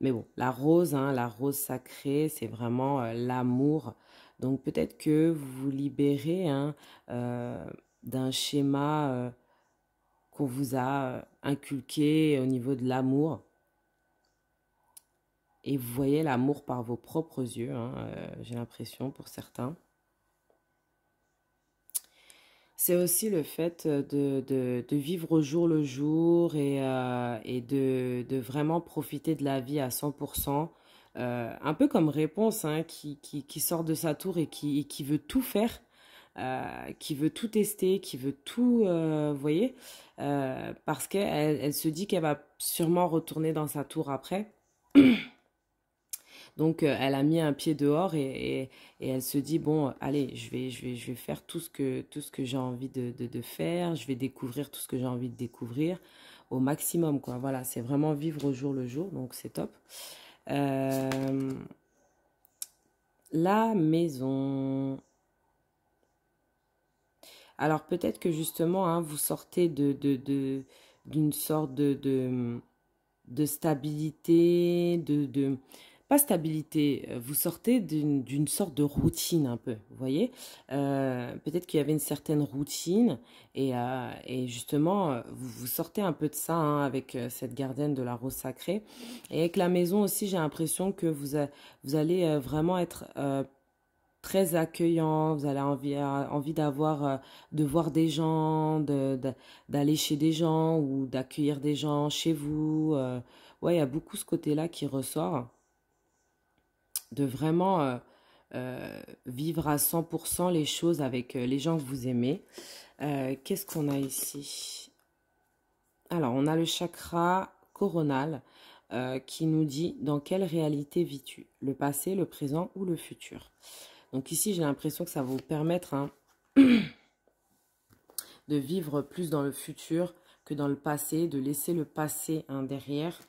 mais bon, la rose sacrée, c'est vraiment l'amour. Donc peut-être que vous vous libérez, hein, d'un schéma qu'on vous a inculqué au niveau de l'amour. Et vous voyez l'amour par vos propres yeux, hein, j'ai l'impression pour certains. C'est aussi le fait de vivre au jour le jour et de vraiment profiter de la vie à 100%. Un peu comme Réponse, hein, qui sort de sa tour et qui veut tout faire, qui veut tout tester, qui veut tout, vous voyez, parce qu'elle se dit qu'elle va sûrement retourner dans sa tour après. Donc, elle a mis un pied dehors et elle se dit, bon, allez, je vais faire tout ce que j'ai envie de faire. Je vais découvrir tout ce que j'ai envie de découvrir au maximum, quoi. Voilà, c'est vraiment vivre au jour le jour, donc c'est top. La maison. Alors, peut-être que justement, hein, vous sortez d'une sorte de stabilité, pas stabilité, vous sortez d'une sorte de routine un peu, vous voyez. Peut-être qu'il y avait une certaine routine et justement, vous sortez un peu de ça, hein, avec cette gardienne de la rose sacrée. Et avec la maison aussi, j'ai l'impression que vous allez vraiment être très accueillant, vous avez envie d'avoir, de voir des gens, d'aller chez des gens ou d'accueillir des gens chez vous. Ouais, il y a beaucoup ce côté-là qui ressort, de vraiment vivre à 100% les choses avec les gens que vous aimez. Qu'est-ce qu'on a ici? Alors, on a le chakra coronal qui nous dit dans quelle réalité vis-tu? Le passé, le présent ou le futur? Donc ici, j'ai l'impression que ça va vous permettre, hein, de vivre plus dans le futur que dans le passé, de laisser le passé, hein, derrière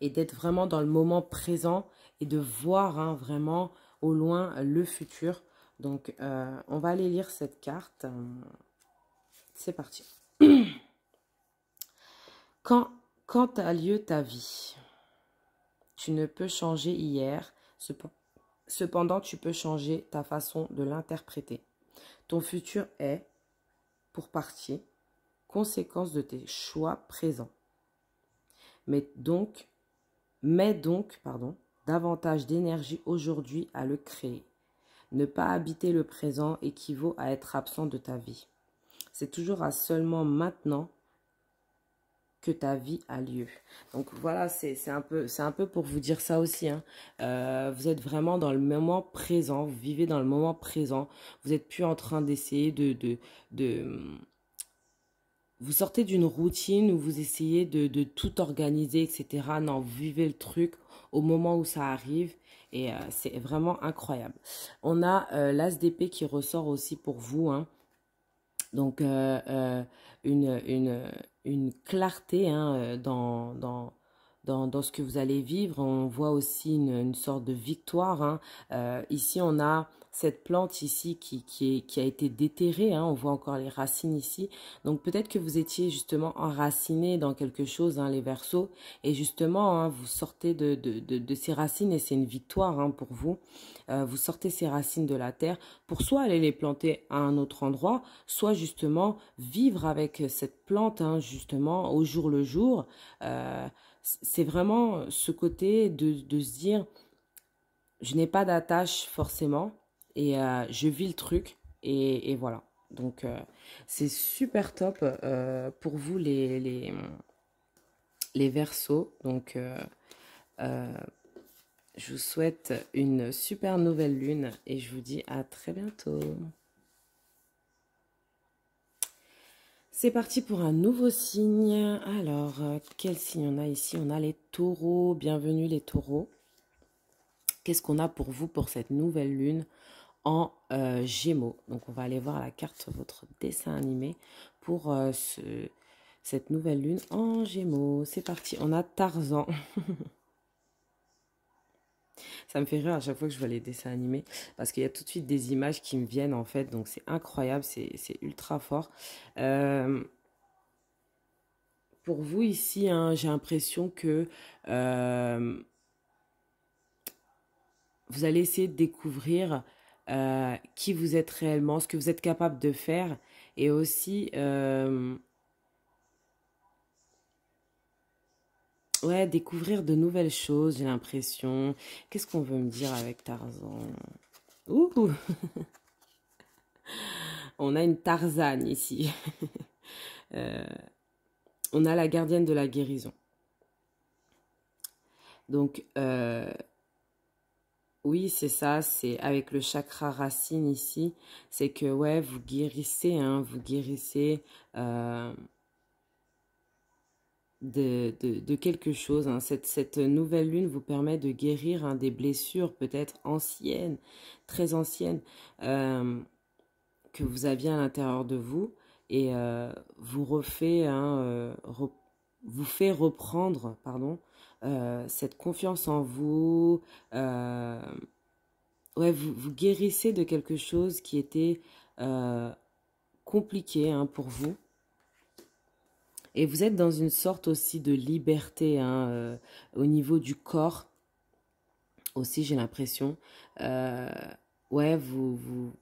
et d'être vraiment dans le moment présent et de voir, hein, vraiment au loin le futur. Donc, on va aller lire cette carte. C'est parti. Quand, quand a lieu ta vie, tu ne peux changer hier, cependant tu peux changer ta façon de l'interpréter. Ton futur est, pour partie, conséquence de tes choix présents. Mets donc, davantage d'énergie aujourd'hui à le créer. Ne pas habiter le présent équivaut à être absent de ta vie. C'est toujours à seulement maintenant que ta vie a lieu. Donc voilà, c'est un peu pour vous dire ça aussi, hein. Vous êtes vraiment dans le moment présent, vous vivez dans le moment présent. Vous n'êtes plus en train d'essayer de vous sortez d'une routine où vous essayez de tout organiser, etc. Non, vous vivez le truc au moment où ça arrive et c'est vraiment incroyable. On a l'as d'épée qui ressort aussi pour vous, hein. Donc, une, une, une clarté, hein, dans ce que vous allez vivre. On voit aussi une sorte de victoire, hein. Ici, on a cette plante ici qui a été déterrée, hein. On voit encore les racines ici. Donc, peut-être que vous étiez justement enraciné dans quelque chose, hein, les Verseaux. Et justement, hein, vous sortez de ces racines et c'est une victoire, hein, pour vous. Vous sortez ces racines de la terre pour soit aller les planter à un autre endroit, soit justement vivre avec cette plante, hein, justement au jour le jour. C'est vraiment ce côté de se dire, je n'ai pas d'attache forcément et je vis le truc et voilà. Donc c'est super top pour vous les Verseaux. Donc je vous souhaite une super nouvelle lune et je vous dis à très bientôt. C'est parti pour un nouveau signe. Alors, quel signe on a ici? On a les taureaux. Bienvenue les taureaux. Qu'est-ce qu'on a pour vous pour cette nouvelle lune en Gémeaux? Donc, on va aller voir à la carte votre dessin animé pour cette nouvelle lune en Gémeaux. C'est parti. On a Tarzan. Ça me fait rire à chaque fois que je vois les dessins animés parce qu'il y a tout de suite des images qui me viennent en fait. Donc, c'est incroyable. C'est ultra fort. Pour vous ici, hein, j'ai l'impression que vous allez essayer de découvrir qui vous êtes réellement, ce que vous êtes capable de faire et aussi ouais, découvrir de nouvelles choses, j'ai l'impression. Qu'est-ce qu'on veut me dire avec Tarzan? Ouh, on a une Tarzane ici. On a la gardienne de la guérison. Donc, oui, c'est ça, c'est avec le chakra racine ici, c'est que ouais, vous guérissez, hein, vous guérissez de quelque chose. Hein. Cette nouvelle lune vous permet de guérir hein, des blessures peut-être anciennes, très anciennes, que vous aviez à l'intérieur de vous et vous refait, hein, vous fait reprendre, pardon, cette confiance en vous. Ouais, vous guérissez de quelque chose qui était compliqué hein, pour vous. Et vous êtes dans une sorte aussi de liberté hein, au niveau du corps. Aussi, j'ai l'impression. Ouais, vous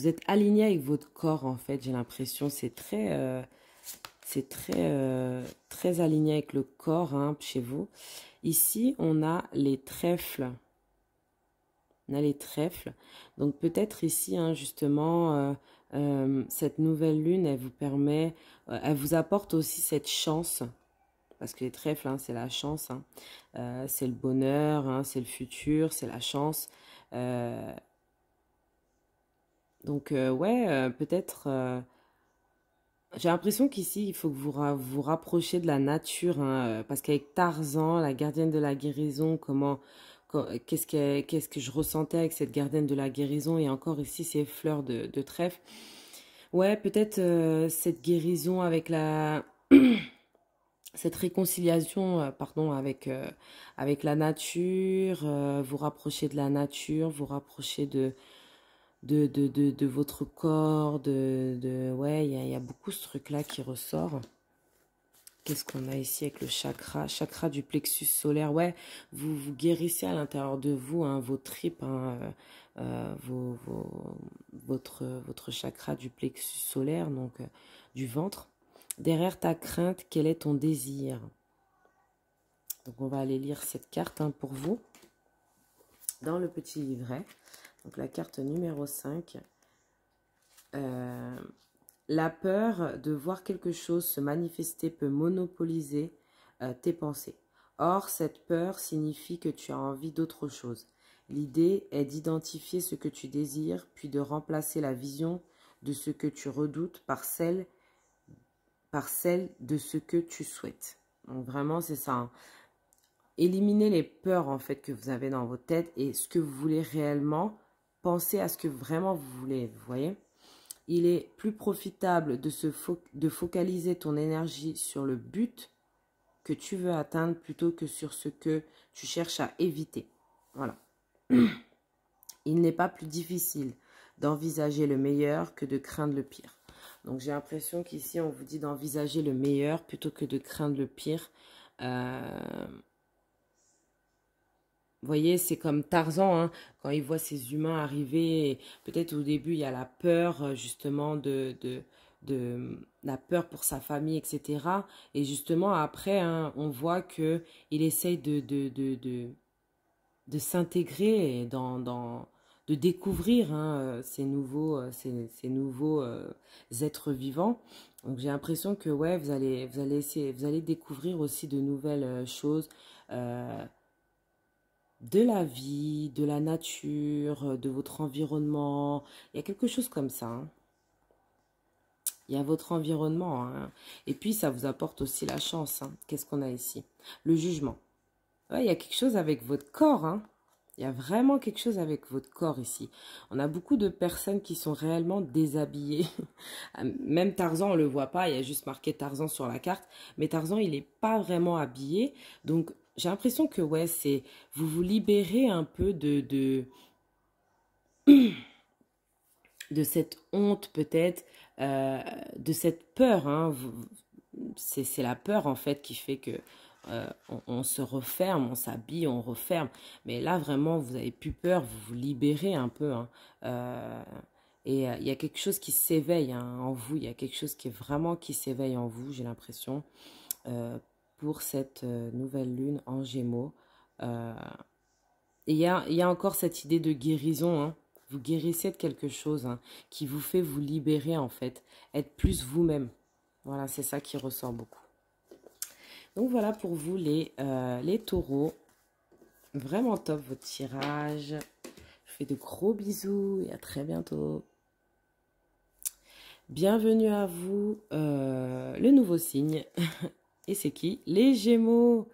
êtes aligné avec votre corps, en fait. J'ai l'impression. C'est très aligné avec le corps hein, chez vous. Ici, on a les trèfles. On a les trèfles. Donc peut-être ici, hein, justement, cette nouvelle lune, elle vous permet, elle vous apporte aussi cette chance. Parce que les trèfles, hein, c'est la chance. Hein. C'est le bonheur, hein, c'est le futur, c'est la chance. Donc ouais, peut-être... j'ai l'impression qu'ici, il faut que vous rapprochiez de la nature. Hein, parce qu'avec Tarzan, la gardienne de la guérison, qu'est-ce que je ressentais avec cette gardienne de la guérison et encore ici ces fleurs de trèfle. Ouais, peut-être cette guérison avec cette réconciliation pardon avec la nature, vous rapprocher de la nature, vous rapprocher de votre corps, ouais, il y a beaucoup ce truc-là qui ressort. Qu'est-ce qu'on a ici avec le chakra? Chakra du plexus solaire. Ouais, vous guérissez à l'intérieur de vous, hein, vos tripes, hein, votre chakra du plexus solaire, donc du ventre. Derrière ta crainte, quel est ton désir? Donc on va aller lire cette carte hein, pour vous dans le petit livret. Donc la carte numéro 5. La peur de voir quelque chose se manifester peut monopoliser tes pensées. Or, cette peur signifie que tu as envie d'autre chose. L'idée est d'identifier ce que tu désires, puis de remplacer la vision de ce que tu redoutes par celle de ce que tu souhaites. Donc vraiment, c'est ça. Hein. Éliminez les peurs en fait que vous avez dans votre tête et ce que vous voulez réellement. Pensez à ce que vraiment vous voulez, vous voyez. Il est plus profitable de focaliser ton énergie sur le but que tu veux atteindre plutôt que sur ce que tu cherches à éviter. Voilà. Il n'est pas plus difficile d'envisager le meilleur que de craindre le pire. Donc j'ai l'impression qu'ici on vous dit d'envisager le meilleur plutôt que de craindre le pire. Vous voyez, c'est comme Tarzan, hein, quand il voit ces humains arriver, peut-être au début, il y a la peur, justement, la peur pour sa famille, etc. Et justement, après, hein, on voit qu'il essaye de s'intégrer et de découvrir hein, ces nouveaux êtres vivants. Donc, j'ai l'impression que, ouais, vous allez découvrir aussi de nouvelles choses, de la vie, de la nature, de votre environnement. Il y a quelque chose comme ça. Hein. Il y a votre environnement, hein. Et puis, ça vous apporte aussi la chance, hein. Qu'est-ce qu'on a ici? Le jugement. Ouais, il y a quelque chose avec votre corps, hein. Il y a vraiment quelque chose avec votre corps ici. On a beaucoup de personnes qui sont réellement déshabillées. Même Tarzan, on ne le voit pas. Il y a juste marqué Tarzan sur la carte. Mais Tarzan, il n'est pas vraiment habillé. Donc, j'ai l'impression que, ouais, c'est... Vous vous libérez un peu de cette honte, peut-être, de cette peur, hein. C'est la peur, en fait, qui fait que on se referme, on s'habille, on referme. Mais là, vraiment, vous avez plus peur, vous vous libérez un peu, hein. Euh, et il y a quelque chose qui s'éveille, hein, en vous. Il y a quelque chose qui est vraiment qui s'éveille en vous, j'ai l'impression, pour cette nouvelle lune en Gémeaux. Euh, et il y a encore cette idée de guérison, hein. Vous guérissez de quelque chose, hein, qui vous fait vous libérer, en fait. Être plus vous-même. Voilà, c'est ça qui ressort beaucoup. Donc voilà pour vous les taureaux. Vraiment top votre tirage. Je vous fais de gros bisous et à très bientôt. Bienvenue à vous, le nouveau signe. Et c'est qui? Les Gémeaux.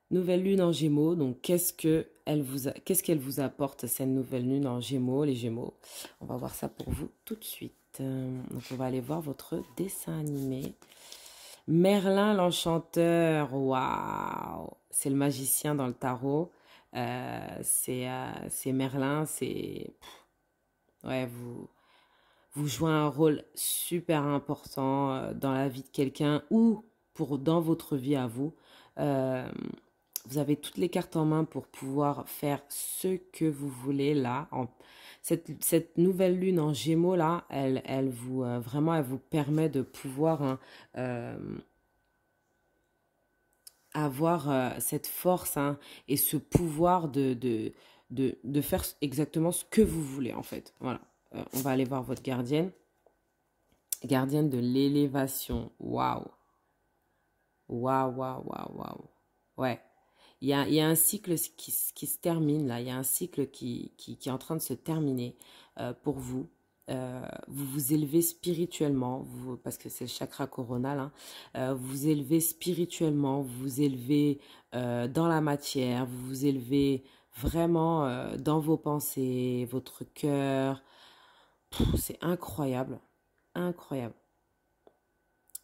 Nouvelle lune en Gémeaux. Donc qu'est-ce qu'elle vous apporte cette nouvelle lune en Gémeaux, les Gémeaux? On va voir ça pour vous tout de suite. Donc on va aller voir votre dessin animé. Merlin l'enchanteur, waouh! C'est le magicien dans le tarot. C'est Merlin, c'est... Ouais, vous jouez un rôle super important dans la vie de quelqu'un ou dans votre vie à vous. Euh, Vous avez toutes les cartes en main pour pouvoir faire ce que vous voulez là. Cette nouvelle lune en Gémeaux là, elle vous vraiment, elle vous permet de pouvoir, hein, avoir cette force, hein, et ce pouvoir de faire exactement ce que vous voulez en fait. Voilà. On va aller voir votre gardienne. Gardienne de l'élévation. Waouh. Waouh, waouh, waouh, waouh. Ouais. Il y a un cycle qui se termine là. Il y a un cycle qui est en train de se terminer pour vous. Vous vous élevez spirituellement, parce que c'est le chakra coronal, hein. Vous vous élevez spirituellement, vous vous élevez dans la matière, vous vous élevez vraiment dans vos pensées, votre cœur. C'est incroyable, incroyable.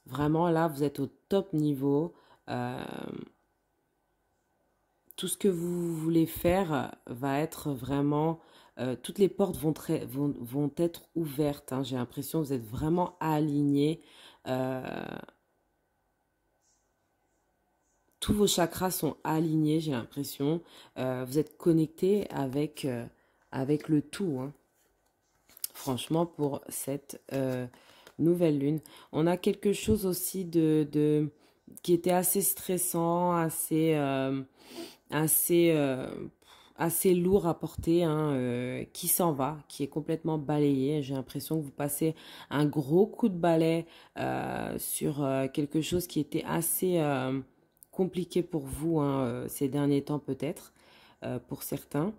Vraiment, là, vous êtes au top niveau. Euh, tout ce que vous voulez faire va être vraiment... toutes les portes vont être ouvertes, hein. J'ai l'impression que vous êtes vraiment alignés. Euh, tous vos chakras sont alignés, j'ai l'impression. Vous êtes connectés avec le tout, hein. Franchement, pour cette nouvelle lune. On a quelque chose aussi qui était assez stressant, assez, assez lourd à porter, hein, qui s'en va, qui est complètement balayé. J'ai l'impression que vous passez un gros coup de balai sur quelque chose qui était assez compliqué pour vous, hein, ces derniers temps peut-être, pour certains.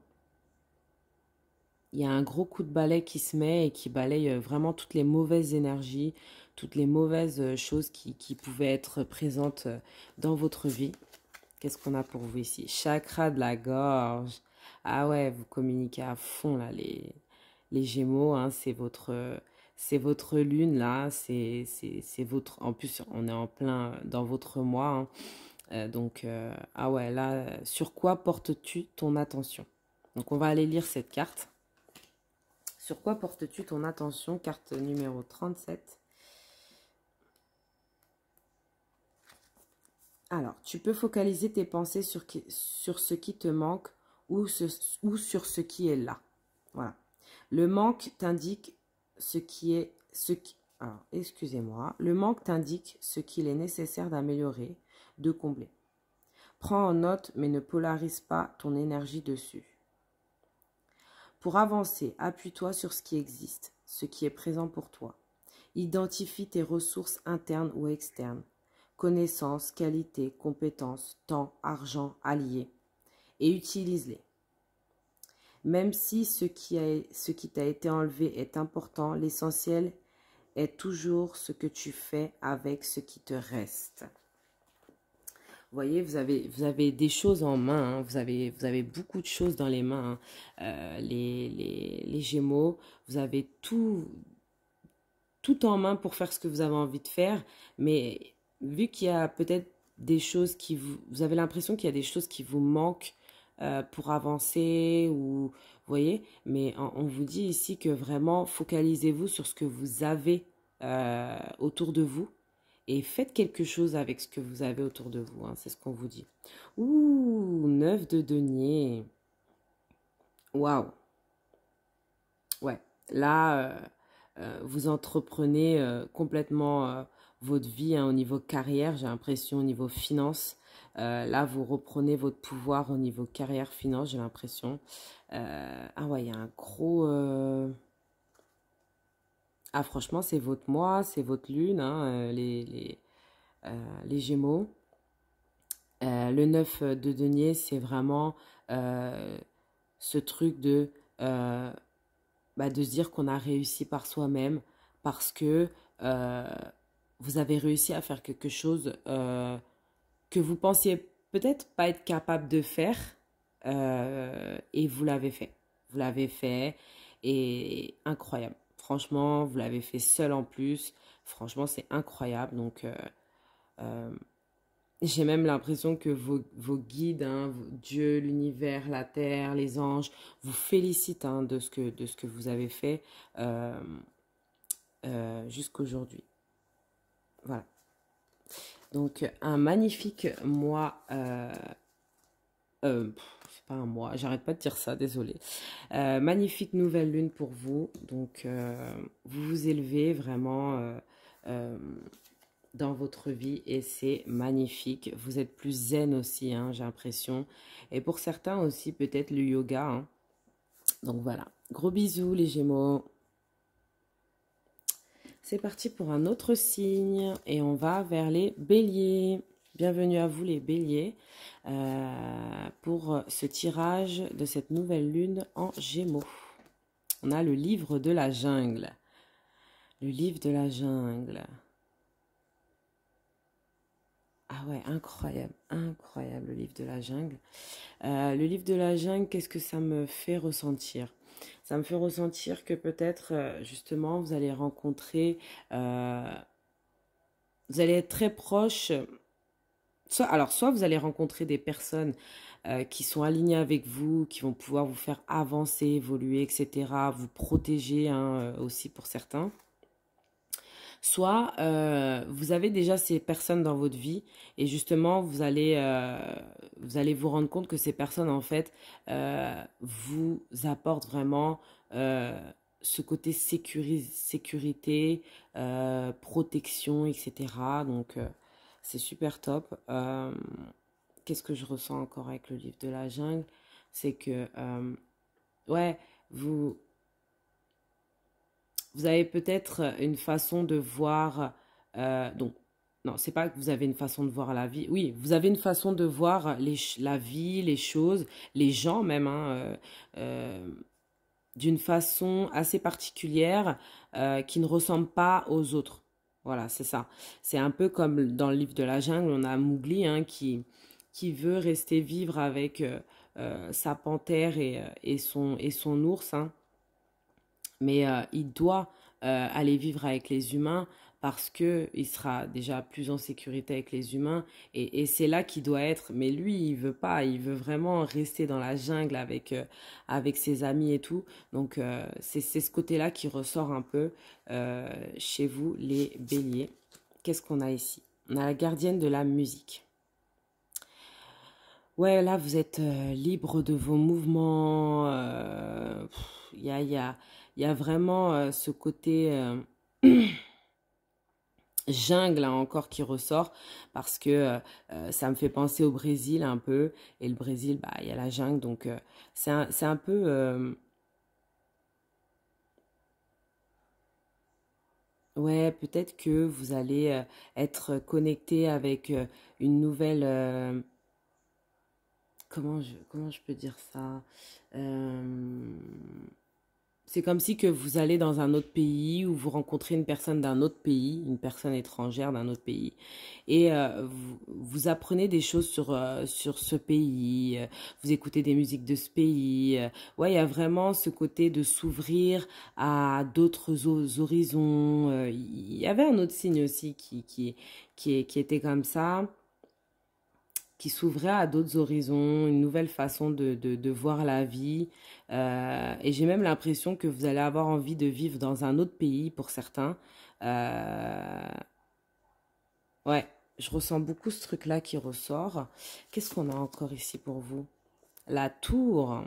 Il y a un gros coup de balai qui se met et qui balaye vraiment toutes les mauvaises énergies, toutes les mauvaises choses qui pouvaient être présentes dans votre vie. Qu'est-ce qu'on a pour vous ici? Chakra de la gorge. Ah ouais, vous communiquez à fond là, les Gémeaux, hein, c'est votre lune là, c'est votre... En plus, on est en plein dans votre mois, hein. Donc, ah ouais, là, sur quoi portes-tu ton attention? Donc, on va aller lire cette carte. Sur quoi portes-tu ton attention? Carte numéro 37. Alors, tu peux focaliser tes pensées sur ce qui te manque ou sur ce qui est là. Voilà. Le manque t'indique ce qui est... alors, excusez-moi. Le manque t'indique ce qu'il est nécessaire d'améliorer, de combler. Prends en note, mais ne polarise pas ton énergie dessus. Pour avancer, appuie-toi sur ce qui existe, ce qui est présent pour toi. Identifie tes ressources internes ou externes, connaissances, qualités, compétences, temps, argent, alliés, et utilise-les. Même si ce qui t'a été enlevé est important, l'essentiel est toujours ce que tu fais avec ce qui te reste. Vous voyez, vous avez des choses en main, hein. Vous avez beaucoup de choses dans les mains, hein. Les Gémeaux, vous avez tout en main pour faire ce que vous avez envie de faire, mais vu qu'il y a peut-être des choses vous avez l'impression qu'il y a des choses qui vous manquent pour avancer, ou vous voyez, mais on vous dit ici que vraiment focalisez-vous sur ce que vous avez autour de vous et faites quelque chose avec ce que vous avez autour de vous, hein, c'est ce qu'on vous dit. Ouh, 9 de denier. Waouh. Ouais, là, vous entreprenez complètement votre vie, hein, au niveau carrière, j'ai l'impression, au niveau finance. Là, vous reprenez votre pouvoir au niveau carrière, finance, j'ai l'impression. Ah ouais, il y a un gros... Ah, franchement, c'est votre mois, c'est votre lune, hein, les Gémeaux. Le 9 de denier, c'est vraiment ce truc euh, de se dire qu'on a réussi par soi-même parce que euh, vous avez réussi à faire quelque chose que vous pensiez peut-être pas être capable de faire, et vous l'avez fait. Vous l'avez fait et incroyable. Franchement, vous l'avez fait seul en plus. Franchement, c'est incroyable. Donc, euh, j'ai même l'impression que vos guides, hein, Dieu, l'univers, la terre, les anges, vous félicitent, hein, de ce que vous avez fait euh, jusqu'aujourd'hui. Voilà. Donc, un magnifique mois. C'est pas un mois, j'arrête pas de dire ça, désolé. Magnifique nouvelle lune pour vous. Donc, vous vous élevez vraiment euh, dans votre vie et c'est magnifique. Vous êtes plus zen aussi, hein, j'ai l'impression. Et pour certains aussi, peut-être le yoga, hein. Donc voilà. Gros bisous les Gémeaux. C'est parti pour un autre signe et on va vers les Béliers. Bienvenue à vous les Béliers pour ce tirage de cette nouvelle lune en Gémeaux. On a le livre de la jungle. Le livre de la jungle. Ah ouais, incroyable, incroyable le livre de la jungle. Le livre de la jungle, qu'est-ce que ça me fait ressentir? Ça me fait ressentir que peut-être, justement, vous allez rencontrer, vous allez être très proche. Soit vous allez rencontrer des personnes qui sont alignées avec vous, qui vont pouvoir vous faire avancer, évoluer, etc., vous protéger, hein, aussi pour certains. Soit vous avez déjà ces personnes dans votre vie et justement vous allez vous rendre compte que ces personnes en fait vous apportent vraiment ce côté sécurité, protection, etc. Donc c'est super top. Qu'est-ce que je ressens encore avec le livre de la jungle? C'est que ouais, vous avez peut-être une façon de voir. Donc, non, c'est pas que vous avez une façon de voir la vie. Oui, vous avez une façon de voir la vie, les choses, les gens même, hein, d'une façon assez particulière qui ne ressemble pas aux autres. Voilà, c'est ça. C'est un peu comme dans le livre de la jungle, on a Mowgli, hein, qui veut rester vivre avec sa panthère et son ours, hein, mais il doit aller vivre avec les humains parce que il sera déjà plus en sécurité avec les humains et c'est là qu'il doit être. Mais lui, il veut pas, il veut vraiment rester dans la jungle avec ses amis et tout. Donc c'est ce côté-là qui ressort un peu chez vous, les béliers. Qu'est-ce qu'on a ici? On a la gardienne de la musique. Ouais, là, vous êtes libre de vos mouvements. Il y a, il y a, il y a vraiment ce côté jungle, hein, encore qui ressort parce que ça me fait penser au Brésil un peu. Et le Brésil, bah, il y a la jungle. Donc, c'est un peu... ouais, peut-être que vous allez être connecté avec une nouvelle... comment je peux dire ça? c'est comme si que vous allez dans un autre pays ou vous rencontrez une personne d'un autre pays, une personne étrangère d'un autre pays, et vous apprenez des choses sur ce pays, vous écoutez des musiques de ce pays. Ouais, il y a vraiment ce côté de s'ouvrir à d'autres horizons. Il y avait un autre signe aussi qui était comme ça, qui s'ouvrait à d'autres horizons, une nouvelle façon de voir la vie. Et j'ai même l'impression que vous allez avoir envie de vivre dans un autre pays pour certains. Euh, ouais, je ressens beaucoup ce truc-là qui ressort. Qu'est-ce qu'on a encore ici pour vous? La tour.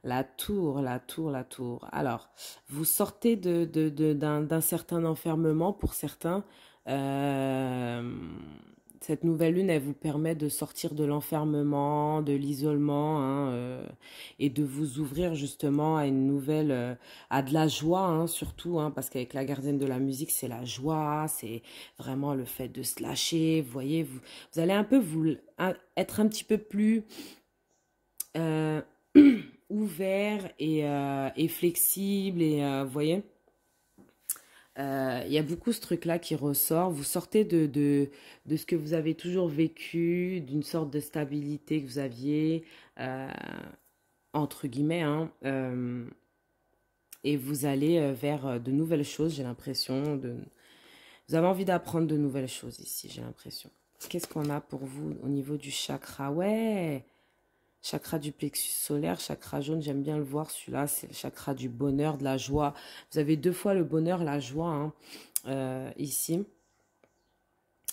La tour, la tour, la tour. Alors, vous sortez d'un certain enfermement pour certains. Euh, cette nouvelle lune, elle vous permet de sortir de l'enfermement, de l'isolement, hein, et de vous ouvrir justement à une nouvelle, à de la joie, hein, surtout, hein, parce qu'avec la gardienne de la musique, c'est la joie, c'est vraiment le fait de se lâcher. Vous voyez, vous allez un peu être un petit peu plus euh, ouvert et flexible et vous voyez, il y a beaucoup ce truc-là qui ressort. Vous sortez de ce que vous avez toujours vécu, d'une sorte de stabilité que vous aviez, euh, entre guillemets, hein, et vous allez vers de nouvelles choses, j'ai l'impression. Vous avez envie d'apprendre de nouvelles choses ici, j'ai l'impression. Qu'est-ce qu'on a pour vous au niveau du chakra? Ouais, chakra du plexus solaire, chakra jaune, j'aime bien le voir, celui-là, c'est le chakra du bonheur, de la joie. Vous avez deux fois le bonheur, la joie, hein, ici.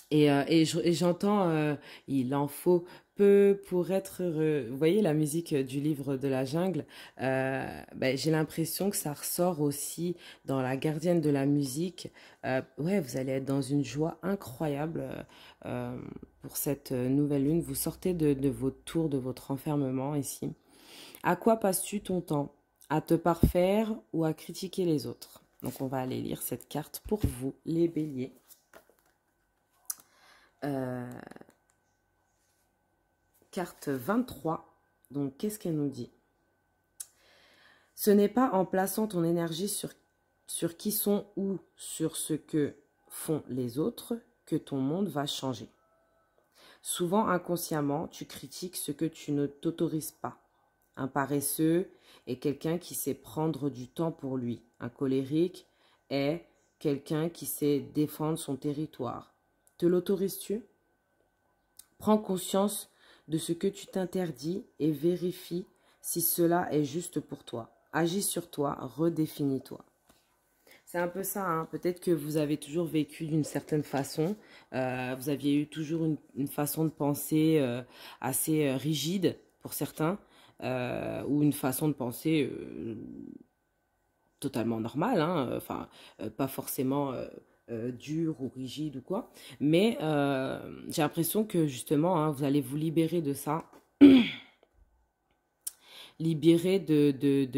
Et j'entends, il en faut peu pour être heureux. Vous voyez la musique du livre de la jungle, ben, j'ai l'impression que ça ressort aussi dans la gardienne de la musique. Ouais, vous allez être dans une joie incroyable pour cette nouvelle lune. Vous sortez de votre tour, de votre enfermement ici. À quoi passes-tu ton temps? À te parfaire ou à critiquer les autres? Donc on va aller lire cette carte pour vous, les béliers. Euh, Carte 23. Donc, qu'est-ce qu'elle nous dit? Ce n'est pas en plaçant ton énergie sur qui sont ou sur ce que font les autres que ton monde va changer. Souvent, inconsciemment, tu critiques ce que tu ne t'autorises pas. Un paresseux est quelqu'un qui sait prendre du temps pour lui. Un colérique est quelqu'un qui sait défendre son territoire. Te l'autorises-tu? Prends conscience de ce que tu t'interdis et vérifie si cela est juste pour toi. Agis sur toi, redéfinis-toi. C'est un peu ça, hein. Peut-être que vous avez toujours vécu d'une certaine façon. Vous aviez eu toujours une façon de penser assez rigide pour certains, ou une façon de penser totalement normale, hein. Enfin, pas forcément dur ou rigide ou quoi. Mais j'ai l'impression que justement, hein, vous allez vous libérer de ça, libérer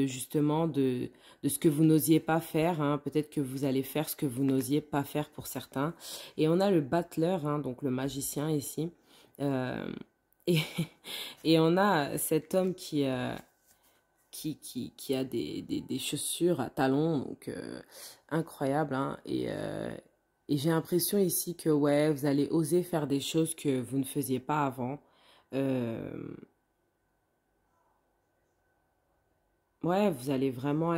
justement de ce que vous n'osiez pas faire, hein. Peut-être que vous allez faire ce que vous n'osiez pas faire pour certains. Et on a le battleur, hein, donc le magicien ici. Euh, et, et on a cet homme qui a des chaussures à talons, donc incroyable, hein. Et j'ai l'impression ici que ouais, vous allez oser faire des choses que vous ne faisiez pas avant. Euh, ouais, vous allez vraiment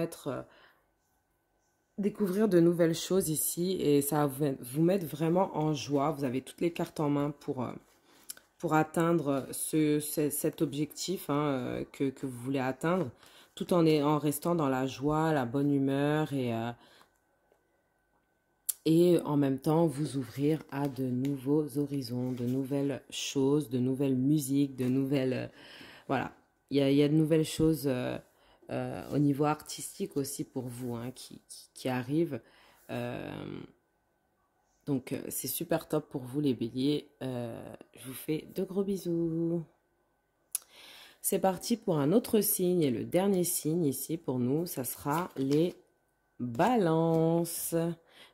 découvrir de nouvelles choses ici et ça va vous mettre vraiment en joie. Vous avez toutes les cartes en main pour atteindre cet objectif, hein, que vous voulez atteindre, tout en restant dans la joie, la bonne humeur et en même temps vous ouvrir à de nouveaux horizons, de nouvelles choses, de nouvelles musiques, de nouvelles... voilà, il y a de nouvelles choses au niveau artistique aussi pour vous, hein, qui arrivent. Euh, donc c'est super top pour vous les béliers. Je vous fais de gros bisous. C'est parti pour un autre signe et le dernier signe ici pour nous, ça sera les balances.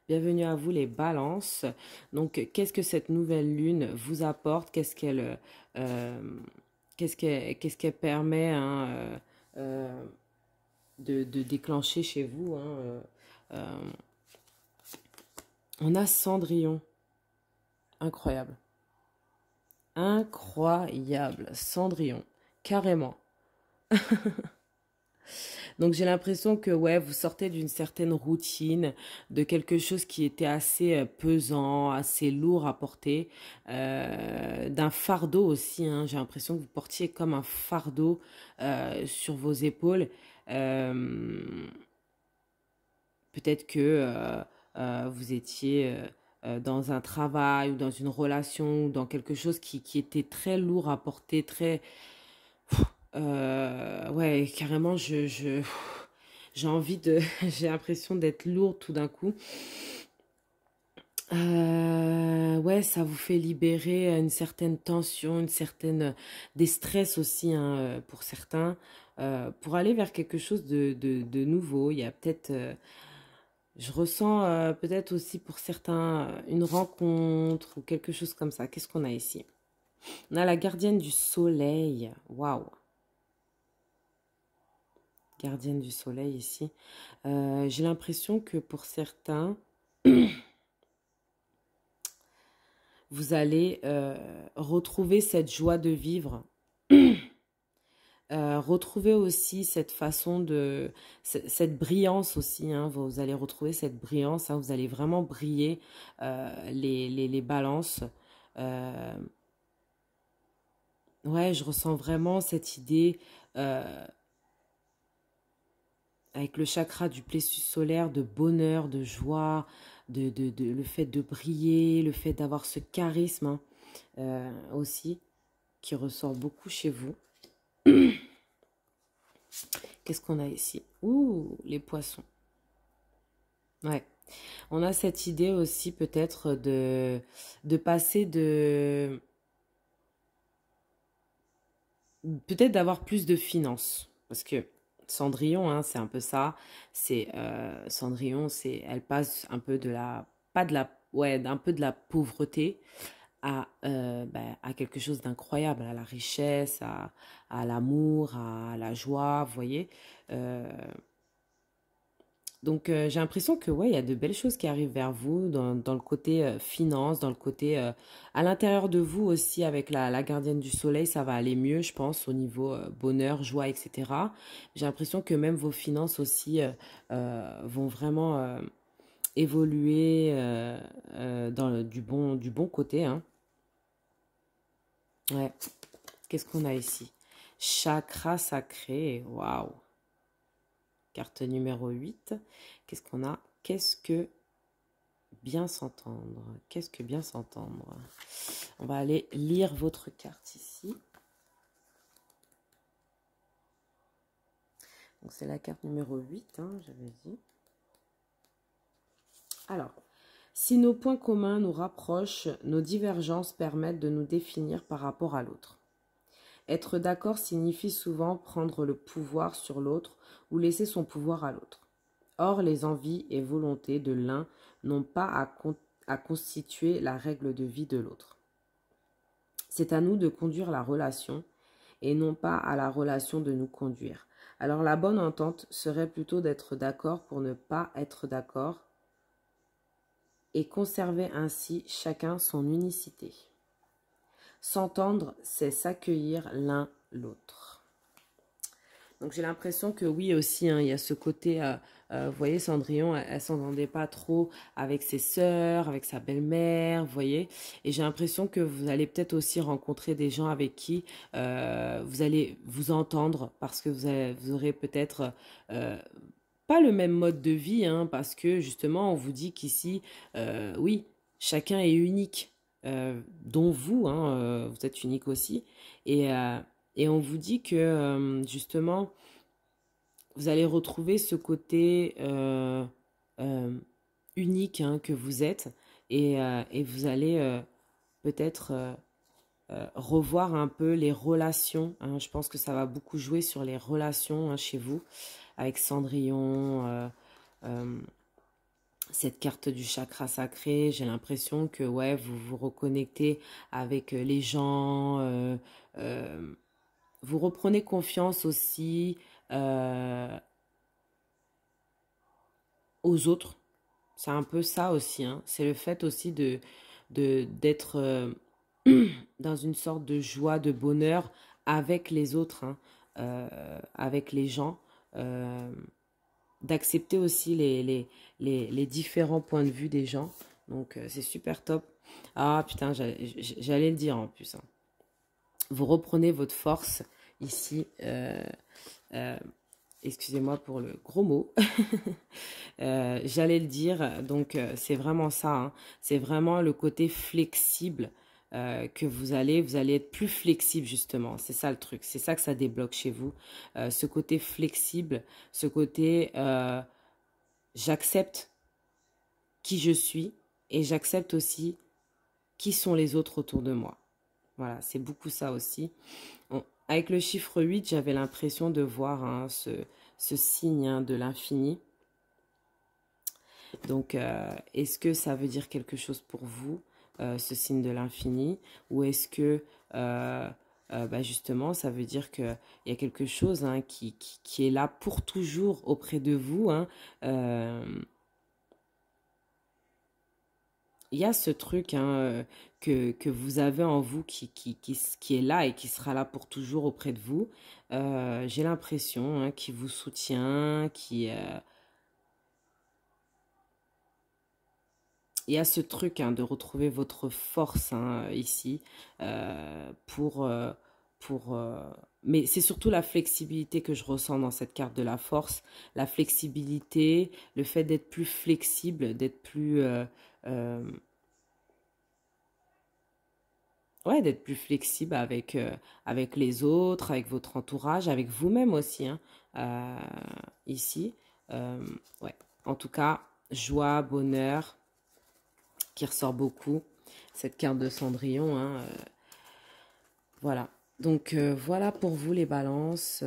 Bienvenue à vous les balances. Donc, qu'est-ce que cette nouvelle lune vous apporte? Qu'est-ce qu'elle permet, hein, de déclencher chez vous. Hein, on a Cendrillon. Incroyable. Incroyable. Cendrillon. Carrément. Donc j'ai l'impression que ouais, vous sortez d'une certaine routine, de quelque chose qui était assez pesant, assez lourd à porter, d'un fardeau aussi. Hein. J'ai l'impression que vous portiez comme un fardeau sur vos épaules. Euh, Peut-être que vous étiez dans un travail ou dans une relation ou dans quelque chose qui était très lourd à porter, très ouais, carrément, j'ai envie de, j'ai l'impression d'être lourde tout d'un coup. Ouais, ça vous fait libérer une certaine tension, une certaine, des stress aussi, hein, pour certains, pour aller vers quelque chose de nouveau. Il y a peut-être, je ressens peut-être aussi pour certains une rencontre ou quelque chose comme ça. Qu'est-ce qu'on a ici? On a la gardienne du soleil. Waouh! Gardienne du soleil ici. J'ai l'impression que pour certains, vous allez retrouver cette joie de vivre. Retrouver aussi cette façon de... Cette brillance aussi. Hein, vous allez retrouver cette brillance. Hein, vous allez vraiment briller les balances. Euh, ouais, je ressens vraiment cette idée avec le chakra du plexus solaire de bonheur, de joie, le fait de briller, le fait d'avoir ce charisme hein, aussi qui ressort beaucoup chez vous. Qu'est-ce qu'on a ici? Ouh, les poissons. Ouais. On a cette idée aussi peut-être de passer de... Peut-être d'avoir plus de finances. Parce que Cendrillon, hein, c'est un peu ça. C'est Cendrillon, c'est elle passe un peu de la... Pas de la... Ouais, un peu de la pauvreté à quelque chose d'incroyable, à la richesse, à l'amour, à la joie, vous voyez. Euh, donc j'ai l'impression que ouais, il y a de belles choses qui arrivent vers vous dans le côté finance, dans le côté à l'intérieur de vous aussi avec la gardienne du soleil, ça va aller mieux, je pense, au niveau bonheur, joie, etc. J'ai l'impression que même vos finances aussi vont vraiment évoluer du bon côté. Hein. Ouais. Qu'est-ce qu'on a ici? Chakra sacré. Waouh. Carte numéro 8. Qu'est-ce qu'on a? Qu'est-ce que bien s'entendre? Qu'est-ce que bien s'entendre? On va aller lire votre carte ici. Donc c'est la carte numéro 8, hein, j'avais dit. Alors, si nos points communs nous rapprochent, nos divergences permettent de nous définir par rapport à l'autre. Être d'accord signifie souvent prendre le pouvoir sur l'autre ou laisser son pouvoir à l'autre. Or, les envies et volontés de l'un n'ont pas à constituer la règle de vie de l'autre. C'est à nous de conduire la relation et non pas à la relation de nous conduire. Alors la bonne entente serait plutôt d'être d'accord pour ne pas être d'accord et conserver ainsi chacun son unicité. S'entendre, c'est s'accueillir l'un l'autre. Donc j'ai l'impression que oui aussi, hein, il y a ce côté, vous voyez Cendrillon, elle s'entendait pas trop avec ses sœurs, avec sa belle-mère, vous voyez. Et j'ai l'impression que vous allez peut-être aussi rencontrer des gens avec qui vous allez vous entendre parce que vous aurez peut-être pas le même mode de vie, hein, parce que justement on vous dit qu'ici, oui, chacun est unique, dont vous, hein, vous êtes unique aussi. Et on vous dit que justement, vous allez retrouver ce côté euh, unique hein, que vous êtes et vous allez peut-être revoir un peu les relations. Hein. Je pense que ça va beaucoup jouer sur les relations hein, chez vous avec Cendrillon, euh, cette carte du chakra sacré. J'ai l'impression que ouais, vous vous reconnectez avec les gens. Euh, vous reprenez confiance aussi aux autres. C'est un peu ça aussi, hein. C'est le fait aussi d'être dans une sorte de joie, de bonheur avec les autres, hein, avec les gens. euh, D'accepter aussi les différents points de vue des gens. Donc, c'est super top. Ah, putain, j'allais le dire en plus, hein. Vous reprenez votre force ici. Euh, Excusez-moi pour le gros mot. J'allais le dire. Donc, c'est vraiment ça, hein. C'est vraiment le côté flexible que vous allez être plus flexible justement. C'est ça le truc. C'est ça que ça débloque chez vous. Ce côté flexible, ce côté j'accepte qui je suis et j'accepte aussi qui sont les autres autour de moi. Voilà, c'est beaucoup ça aussi. Avec le chiffre 8, j'avais l'impression de voir, hein, ce signe, hein, de l'infini. Donc, est-ce que ça veut dire quelque chose pour vous, ce signe de l'infini? Ou est-ce que, bah justement, ça veut dire qu'il y a quelque chose, hein, qui est là pour toujours auprès de vous, hein. Il y a ce truc, hein, que vous avez en vous qui est là et qui sera là pour toujours auprès de vous. J'ai l'impression, hein, qui vous soutient, il y a ce truc, hein, de retrouver votre force, hein, ici, pour... mais c'est surtout la flexibilité que je ressens dans cette carte de la force. La flexibilité, le fait d'être plus flexible, d'être plus... euh, ouais, d'être plus flexible avec les autres, avec votre entourage, avec vous-même aussi, hein, euh, ici. Euh, ouais. En tout cas, joie, bonheur, qui ressort beaucoup. Cette carte de Cendrillon, hein, voilà. Donc, voilà pour vous les balances,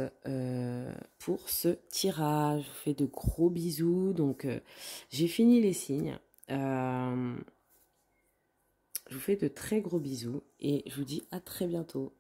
pour ce tirage. Je vous fais de gros bisous. Donc, j'ai fini les signes. Je vous fais de très gros bisous et je vous dis à très bientôt.